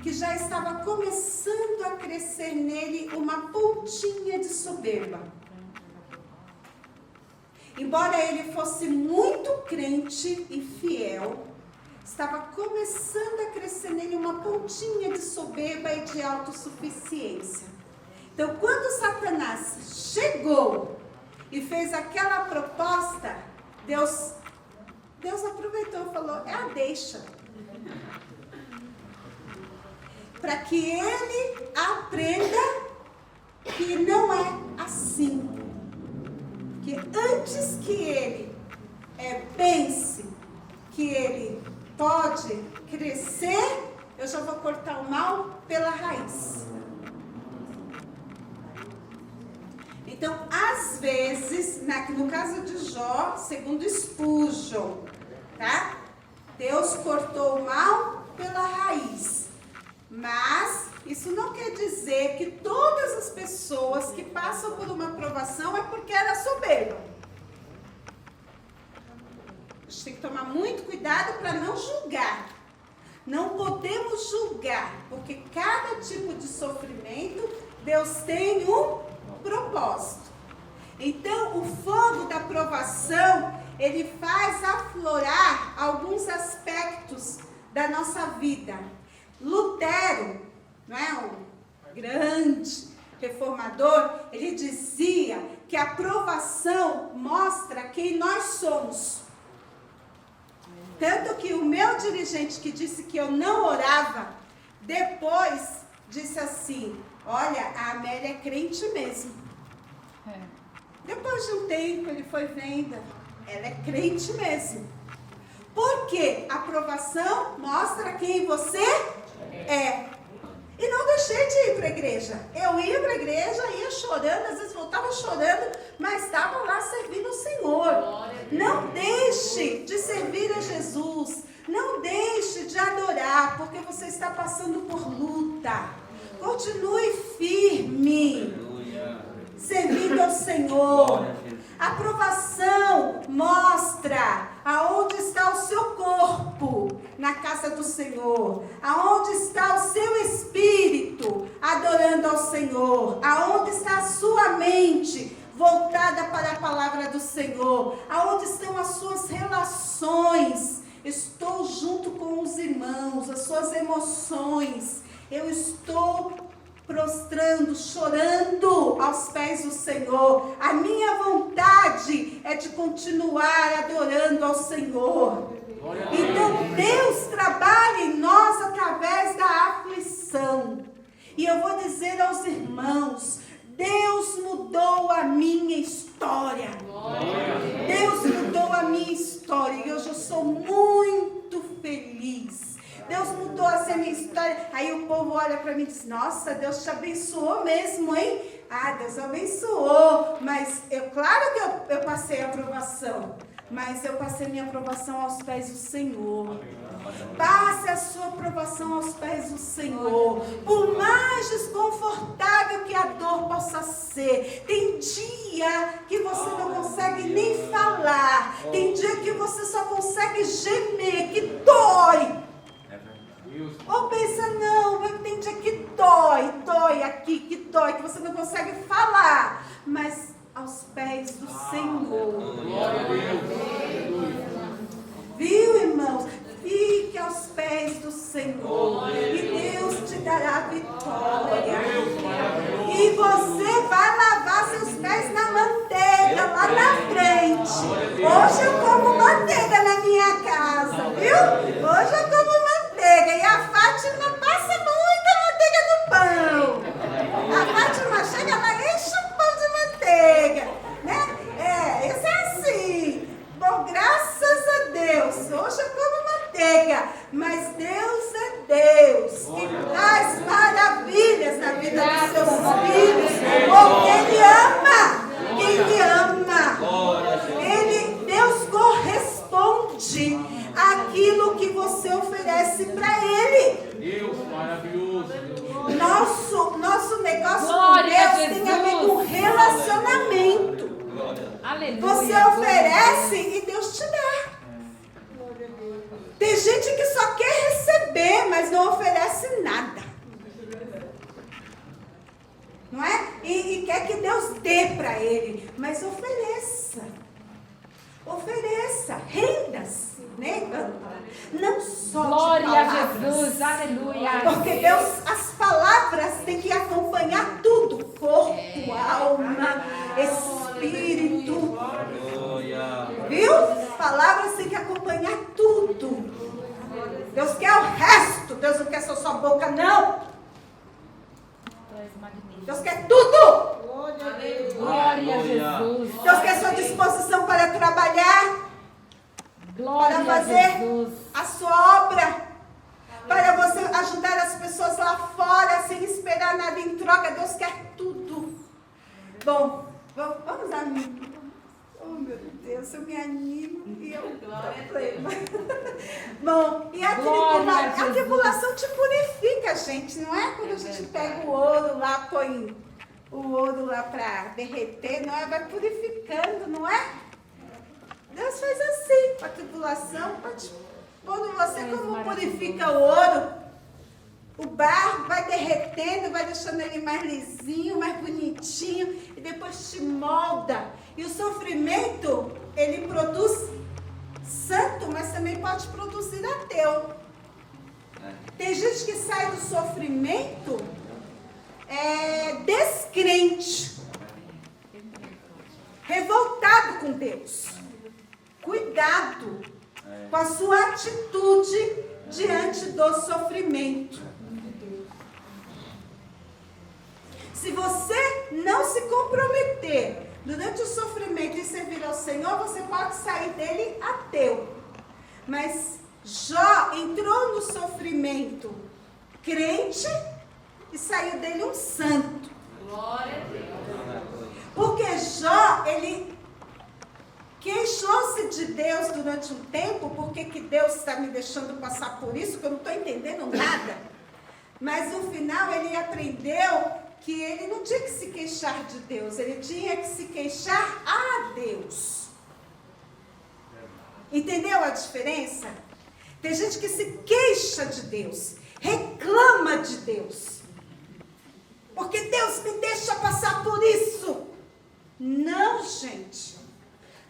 que já estava começando a crescer nele uma pontinha de soberba. Embora ele fosse muito crente e fiel, estava começando a crescer nele uma pontinha de soberba e de autossuficiência. Então, quando Satanás chegou e fez aquela proposta, Deus aproveitou e falou, é deixa. Para que ele aprenda que não é assim. Que antes que ele pense que ele pode crescer, eu já vou cortar o mal pela raiz. Então, às vezes, no caso de Jó, segundo Spurgeon, tá? Deus cortou o mal pela raiz. Mas isso não quer dizer que todas as pessoas que passam por uma provação é porque era soberba. A gente tem que tomar muito cuidado para não julgar. Não podemos julgar, porque cada tipo de sofrimento, Deus tem um propósito. Então, o fogo da provação, ele faz aflorar alguns aspectos da nossa vida. Lutero, não é um grande reformador, ele dizia que a provação mostra quem nós somos. Tanto que o meu dirigente que disse que eu não orava, depois disse assim, olha, a Amélia é crente mesmo. Depois de um tempo ele foi vendo, ela é crente mesmo. Porque a provação mostra quem você é. E não deixei de ir para a igreja. Eu ia para a igreja, ia chorando, às vezes voltava chorando, mas estava lá servindo o Senhor. Não deixe de servir a Jesus. Não deixe de adorar, porque você está passando por luta. Continue firme, servindo ao Senhor. A provação mostra aonde está o seu corpo na casa do Senhor, aonde está o seu espírito adorando ao Senhor, aonde está a sua mente voltada para a palavra do Senhor, aonde estão as suas relações. Estou junto com os irmãos, as suas emoções. Eu estou prostrando, chorando aos pés do Senhor. A minha vontade é de continuar adorando ao Senhor. Então Deus trabalha em nós através da aflição. E eu vou dizer aos irmãos, Deus mudou a minha história. Deus mudou a minha história e hoje eu sou muito feliz. Deus mudou assim a minha história. Aí o povo olha para mim e diz, nossa, Deus te abençoou mesmo, hein? Ah, Deus abençoou. Mas, claro que eu passei a aprovação. Mas eu passei minha aprovação aos pés do Senhor. Passe a sua aprovação aos pés do Senhor. Por mais desconfortável que a dor possa ser. Tem dia que você não consegue nem falar. Tem dia que você só consegue gemer, que dói. Ou pensa, não, tem dia que dói aqui, que dói, que você não consegue falar. Mas aos pés do Senhor. Viu, irmãos? Fique aos pés do Senhor. E Deus te dará vitória. E você vai lavar seus pés na manteiga, lá na frente. Hoje eu como manteiga na minha casa, viu? Hoje eu como manteiga. E a Fátima passa muita manteiga no pão. A Fátima chega lá e enche o pão de manteiga, né? Isso é assim. Bom, graças a Deus, hoje eu como manteiga, mas Deus é Deus, que traz maravilhas na vida dos seus filhos, porque Ele ama quem Ele ama. Deus corresponde àquilo que você oferece para Ele. Deus maravilhoso. Nosso negócio Glória com Deus tem a ver com relacionamento. Aleluia. Você oferece e Deus te dá. Tem gente que só quer receber, mas não oferece nada. Não é? E quer que Deus dê para ele. Mas ofereça. Ofereça. Renda-se. Né? Não só Glória de a palavras. Jesus. Aleluia. Porque Deus, as palavras têm que acompanhar tudo. Corpo, alma, espírito. Viu? Palavras têm que acompanhar tudo. Glória para a fazer Jesus. a sua obra, para você ajudar as pessoas lá fora sem esperar nada em troca. Deus quer tudo. Bom, vamos a mim. Oh, meu Deus, eu me animo e eu problema. Bom, e a tribulação te purifica, gente, não é? Quando a gente pega o ouro lá, põe o ouro lá para derreter, não é? Vai purificando, não é? Deus faz assim, com a tribulação, quando você como purifica o ouro, o barro vai derretendo, vai deixando ele mais lisinho, mais bonitinho, e depois te molda. E o sofrimento, ele produz santo, mas também pode produzir ateu. Tem gente que sai do sofrimento descrente, revoltado com Deus. Cuidado com a sua atitude diante do sofrimento. Se você não se comprometer durante o sofrimento em servir ao Senhor, você pode sair dele ateu. Mas Jó entrou no sofrimento crente e saiu dele um santo. Glória a Deus. Porque Jó, ele queixou-se de Deus durante um tempo. Por que Deus está me deixando passar por isso, que eu não estou entendendo nada. Mas no final ele aprendeu que ele não tinha que se queixar de Deus, ele tinha que se queixar a Deus. Entendeu a diferença? Tem gente que se queixa de Deus, reclama de Deus. Porque Deus me deixa passar por isso. Não, gente.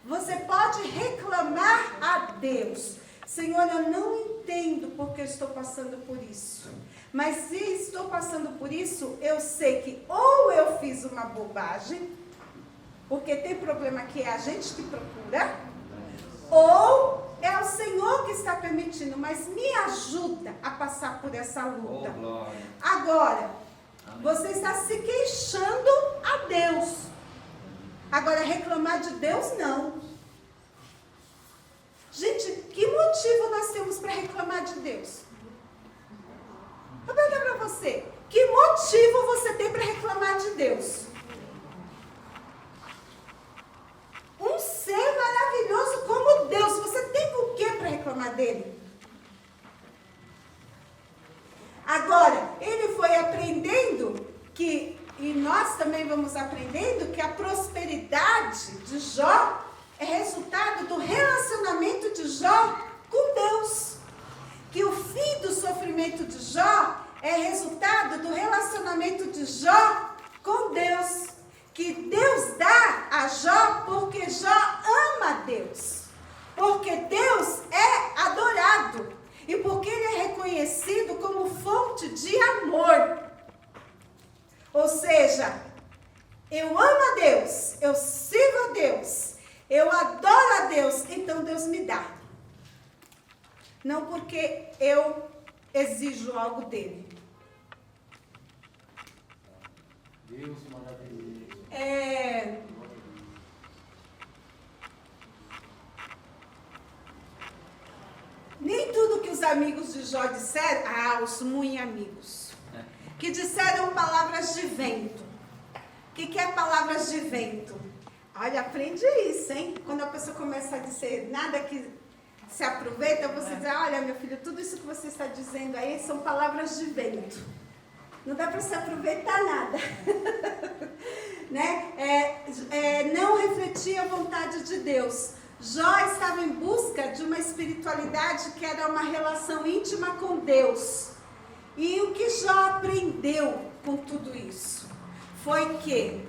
Você pode reclamar a Deus. Senhor, eu não entendo porque eu estou passando por isso. Mas se estou passando por isso, eu sei que ou eu fiz uma bobagem, porque tem problema que é a gente que procura, ou é o Senhor que está permitindo, mas me ajuda a passar por essa luta. Agora, você está se queixando a Deus. Agora, reclamar de Deus, não. Gente, que motivo nós temos para reclamar de Deus? Vou perguntar para você, que motivo você tem para reclamar de Deus? Um ser maravilhoso como Deus, você tem o que para reclamar dele? Agora, ele foi aprendendo que, e nós também vamos aprendendo, que a prosperidade de Jó é resultado do relacionamento de Jó com Deus. Que o fim do sofrimento de Jó é resultado do relacionamento de Jó com Deus. Que Deus dá a Jó porque Jó ama Deus. Porque Deus é adorado. E porque ele é reconhecido como fonte de amor. Ou seja, eu amo a Deus, eu sirvo a Deus, eu adoro a Deus, então Deus me dá. Não porque eu exijo algo dele. Deus maravilhoso. Nem tudo que os amigos de Jó disseram, os muito amigos, que disseram palavras de vento. O que é palavras de vento? Olha, aprende isso, hein? Quando a pessoa começa a dizer nada que se aproveita, você diz, olha, meu filho, tudo isso que você está dizendo aí são palavras de vento. Não dá para se aproveitar nada. Né? Não refletir a vontade de Deus. Jó estava em busca de uma espiritualidade que era uma relação íntima com Deus. E o que Jó aprendeu com tudo isso? Foi que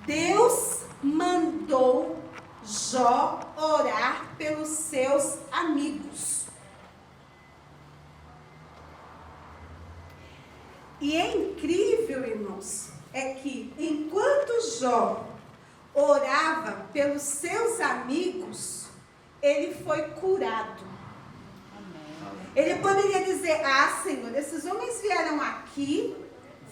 Deus mandou Jó orar pelos seus amigos. E é incrível, irmãos, é que enquanto Jó orava pelos seus amigos, ele foi curado. Ele poderia dizer, Senhor, esses homens vieram aqui,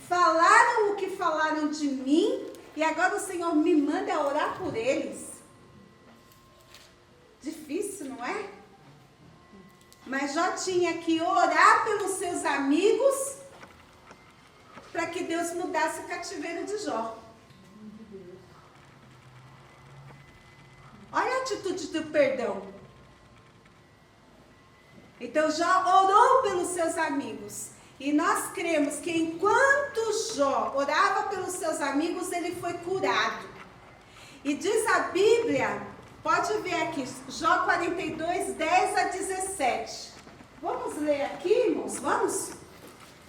falaram o que falaram de mim, e agora o Senhor me manda orar por eles. Difícil, não é? Mas Jó tinha que orar pelos seus amigos para que Deus mudasse o cativeiro de Jó. Olha a atitude do perdão. Então Jó orou pelos seus amigos. E nós cremos que enquanto Jó orava pelos seus amigos, ele foi curado. E diz a Bíblia, pode ver aqui, Jó 42, 10 a 17. Vamos ler aqui, irmãos? Vamos?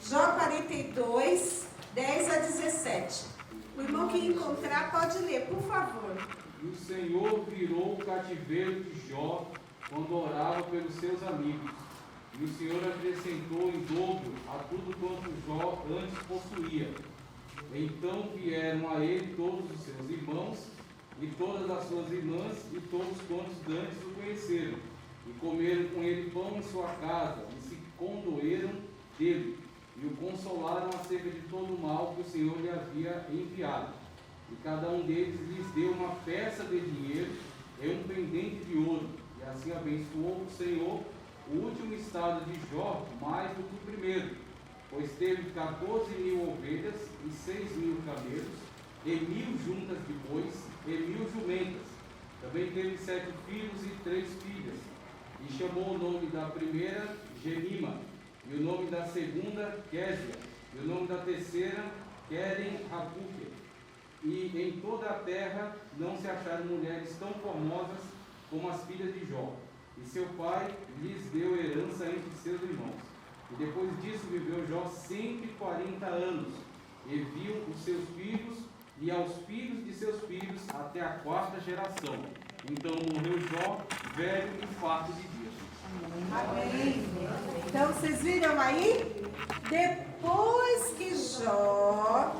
Jó 42, 10 a 17. O irmão que encontrar pode ler, por favor. E o Senhor virou o cativeiro de Jó quando orava pelos seus amigos. E o Senhor acrescentou em dobro a tudo quanto Jó antes possuía. Então vieram a ele todos os seus irmãos e todas as suas irmãs e todos quantos dantes o conheceram. E comeram com ele pão em sua casa e se condoeram dele. E o consolaram acerca de todo o mal que o Senhor lhe havia enviado. E cada um deles lhes deu uma peça de dinheiro e um pendente de ouro. E assim abençoou o Senhor o último estado de Jó mais do que o primeiro, pois teve 14.000 ovelhas e 6.000 camelos, e 1.000 juntas de bois, e 1.000 jumentas. Também teve 7 filhos e 3 filhas, e chamou o nome da primeira Gemima, e o nome da segunda Késia, e o nome da terceira Queren-Hapuque. E em toda a terra não se acharam mulheres tão formosas como as filhas de Jó. E seu pai lhes deu herança entre seus irmãos. E depois disso viveu Jó 140 anos, e viu os seus filhos e aos filhos de seus filhos até a 4ª geração. Então morreu Jó, velho e farto de dias. Amém. Então vocês viram aí? Depois que Jó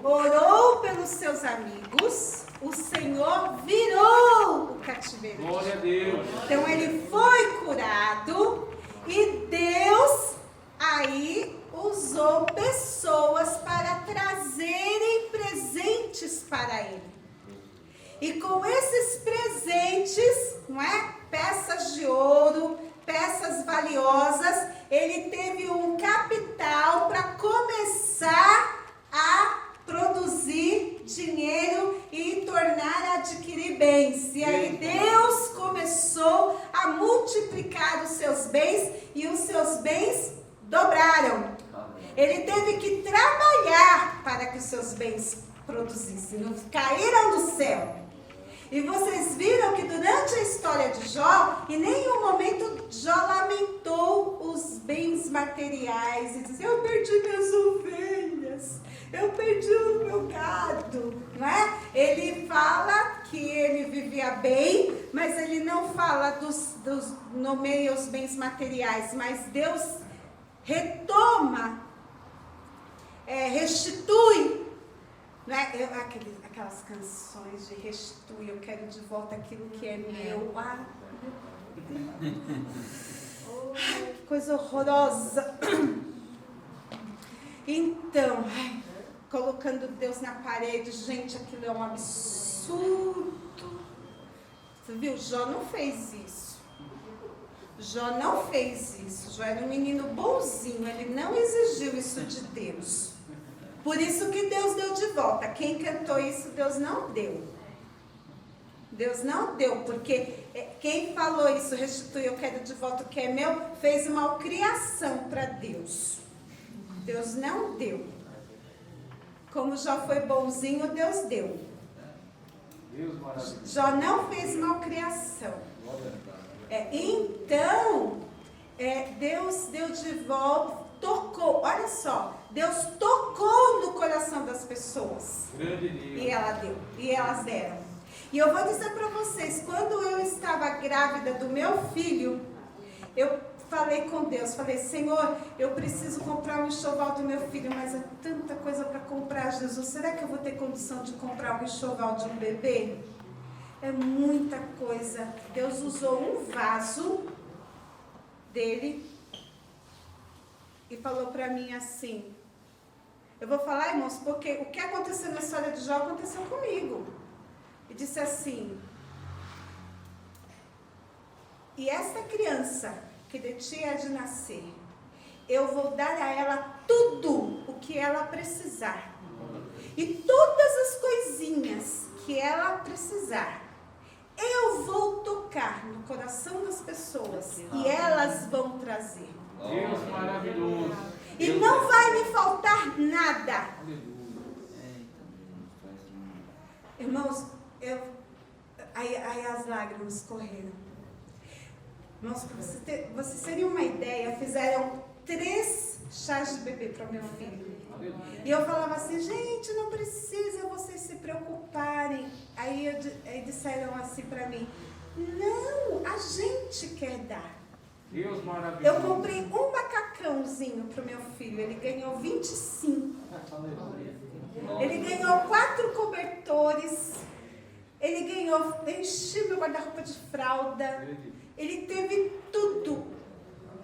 orou pelos seus amigos, o Senhor virou o cativeiro. Glória a Deus. Então ele foi curado e Deus aí usou pessoas para trazerem presentes para ele. E com esses presentes, não é? Peças de ouro, peças valiosas, ele teve um capital para começar a produzir dinheiro e tornar a adquirir bens. E aí Deus começou a multiplicar os seus bens e os seus bens dobraram. Ele teve que trabalhar para que os seus bens produzissem, não caíram do céu. E vocês viram que durante a história de Jó, em nenhum momento Jó lamentou os bens materiais e disse: eu perdi minhas ovelhas, eu perdi o meu gado, não é? Ele fala que ele vivia bem, mas ele não fala nomeia os bens materiais, mas Deus retoma, restitui, não é? Aquelas canções de restitui, eu quero de volta aquilo que é meu. Ah, meu Deus. Oh, que coisa horrorosa. Então, colocando Deus na parede, gente, aquilo é um absurdo. Você viu? Jó não fez isso. Jó não fez isso. Jó era um menino bonzinho, ele não exigiu isso de Deus. Por isso que Deus deu de volta. Quem cantou isso, Deus não deu. Deus não deu, porque quem falou isso, restitui, eu quero de volta o que é meu, fez uma malcriação para Deus. Deus não deu. Como Jó foi bonzinho, Deus deu. Jó não fez malcriação. Então, Deus deu de volta, tocou, olha só, Deus tocou no coração das pessoas. E ela deu, e elas deram. E eu vou dizer para vocês, quando eu estava grávida do meu filho, eu falei com Deus, falei: Senhor, eu preciso comprar um enxoval do meu filho, mas é tanta coisa para comprar, Jesus, será que eu vou ter condição de comprar um enxoval de um bebê? É muita coisa. Deus usou um vaso dele e falou para mim assim, eu vou falar, irmãos, porque o que aconteceu na história de Jó aconteceu comigo. E disse assim: e essa criança que de ti há de nascer. Eu vou dar a ela tudo o que ela precisar. E todas as coisinhas que ela precisar, eu vou tocar no coração das pessoas e elas vão trazer. Deus maravilhoso. E não vai me faltar nada. Irmãos, aí as lágrimas correram. Irmãos, para vocês terem uma ideia, fizeram 3 chás de bebê para o meu filho. E eu falava assim, gente, não precisa vocês se preocuparem. Aí disseram assim para mim, não, a gente quer dar. Deus maravilhoso. Eu comprei um macacãozinho para o meu filho, ele ganhou 25. Ele ganhou 4 cobertores, ele ganhou, enchi meu guarda-roupa de fralda, ele teve tudo,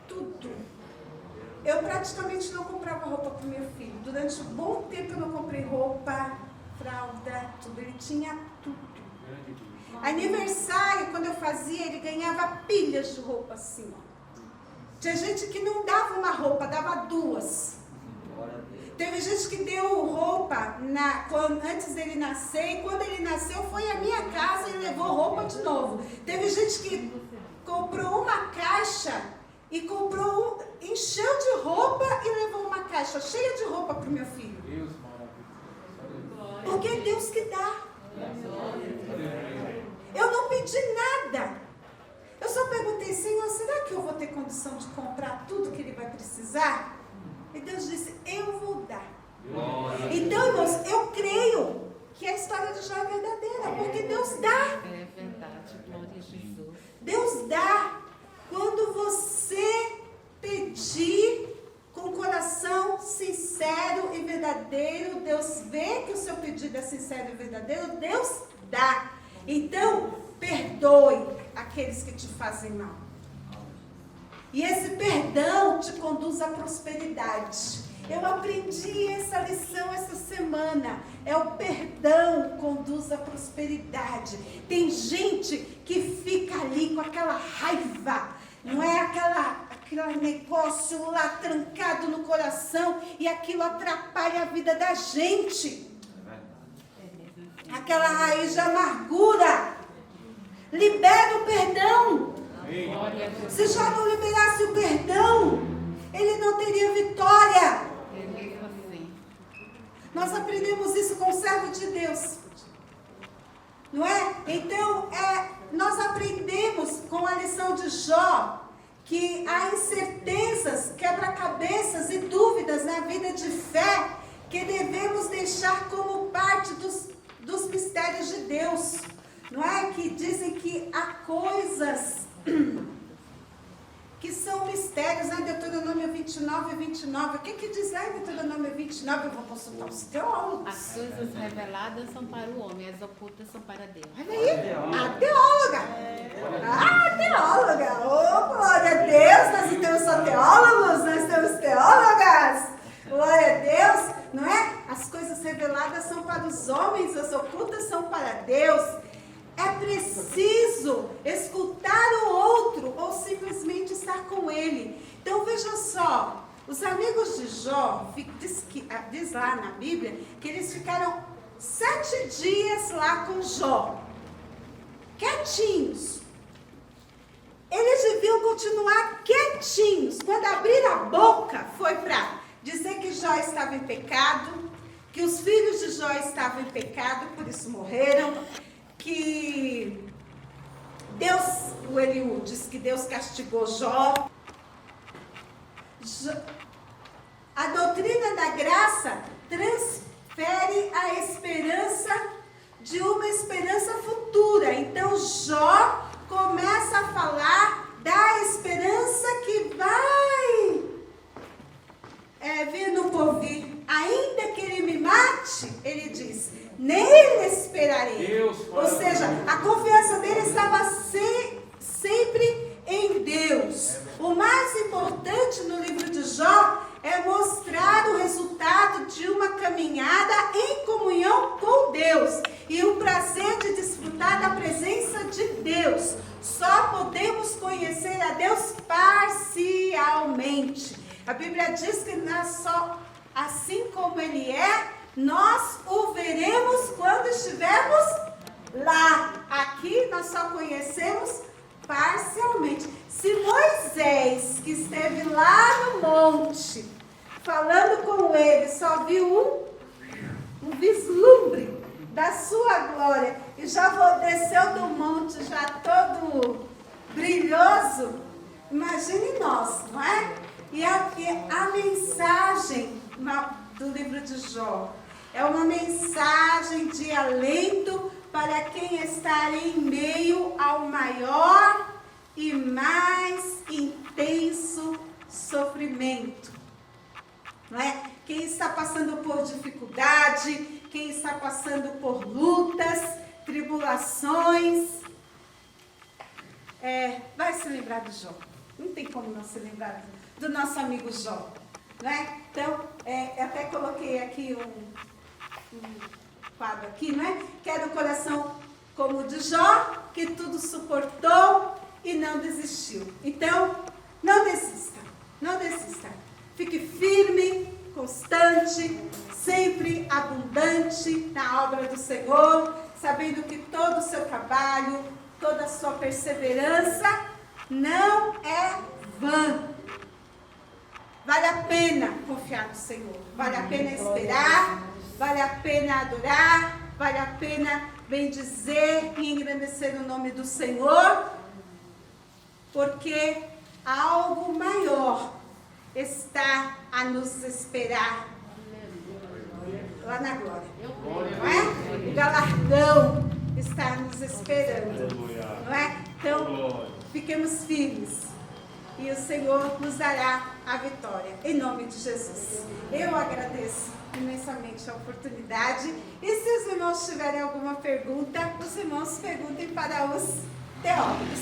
tudo. Eu praticamente não comprava roupa para o meu filho. Durante um bom tempo eu não comprei roupa, fralda, tudo. Ele tinha tudo. Aniversário, quando eu fazia, ele ganhava pilhas de roupa assim. Tinha gente que não dava uma roupa, dava 2. Teve gente que deu roupa antes dele nascer, e quando ele nasceu foi à minha casa e levou roupa de novo. Teve gente que comprou uma caixa e encheu de roupa e levou uma caixa cheia de roupa para o meu filho. Deus maravilhoso. Porque é Deus que dá. Eu não pedi nada. Eu só perguntei, Senhor, será que eu vou ter condição de comprar tudo que ele vai precisar? E Deus disse, eu vou dar. Então, irmãos, eu creio que a história de Jó é verdadeira, porque Deus dá. É verdade, glória a Jesus. Deus dá. Quando você pedir com coração sincero e verdadeiro, Deus vê que o seu pedido é sincero e verdadeiro, Deus dá. Então, perdoe aqueles que te fazem mal. E esse perdão te conduz à prosperidade. Eu aprendi essa lição essa semana. É o perdão conduz à prosperidade. Tem gente que fica ali com aquela raiva, não é aquele negócio lá trancado no coração, e aquilo atrapalha a vida da gente. Aquela raiz de amargura. Libera o perdão. Se Jó não liberasse o perdão, ele não teria vitória. Nós aprendemos isso com o servo de Deus, não é? Então, nós aprendemos com a lição de Jó que há incertezas, quebra-cabeças e dúvidas na vida de fé que devemos deixar como parte dos mistérios de Deus. Não é? Que dizem que há coisas que são mistérios, né? Deuteronômio 29, 29. O que diz lá em Deuteronômio 29? Eu vou consultar os teólogos. As coisas reveladas são para o homem, as ocultas são para Deus. Olha aí, a teóloga. Ah, teóloga. Oh, glória a Deus, nós não temos só teólogos, nós temos teólogas. Glória a Deus, não é? As coisas reveladas são para os homens, as ocultas são para Deus. É preciso escutar o outro ou simplesmente estar com ele. Então veja só, os amigos de Jó, diz lá na Bíblia, que eles ficaram 7 dias lá com Jó, quietinhos. Eles deviam continuar quietinhos. Quando abriram a boca, foi para dizer que Jó estava em pecado, que os filhos de Jó estavam em pecado, por isso morreram, que Deus, o Eliú diz que Deus castigou Jó. A doutrina da graça transfere a esperança de uma esperança futura. Então Jó começa a falar da esperança que vai vir no porvir. Ainda que ele me mate, ele diz, nele esperarei. Deus, ou seja, a confiança dele estava sempre em Deus. O mais importante no livro de Jó é mostrar o resultado de uma caminhada em comunhão com Deus e o prazer de desfrutar da presença de Deus. Só podemos conhecer a Deus parcialmente. A Bíblia diz que nós só, assim como ele é, nós o veremos quando estivermos lá. Aqui nós só conhecemos parcialmente. Se Moisés, que esteve lá no monte, falando com ele, só viu um vislumbre da sua glória, e já desceu do monte já todo brilhoso, imagine nós, não é? E aqui a mensagem do livro de Jó é uma mensagem de alento para quem está em meio ao maior e mais intenso sofrimento. Não é? Quem está passando por dificuldade, quem está passando por lutas, tribulações, vai se lembrar do Jó. Não tem como não se lembrar do nosso amigo Jó. Não é? Então, até coloquei aqui um quadro aqui, não é? Que é do coração como o de Jó, que tudo suportou e não desistiu. Então, não desista, não desista. Fique firme, constante, sempre abundante na obra do Senhor, sabendo que todo o seu trabalho, toda a sua perseverança não é vã. Vale a pena confiar no Senhor, vale a pena esperar, vale a pena adorar, vale a pena bendizer e engrandecer o nome do Senhor, porque algo maior está a nos esperar lá na glória, não é? O galardão está nos esperando, não é? Então, fiquemos firmes e o Senhor nos dará a vitória, em nome de Jesus. Eu agradeço imensamente a oportunidade, e se os irmãos tiverem alguma pergunta, os irmãos perguntem para os teólogos.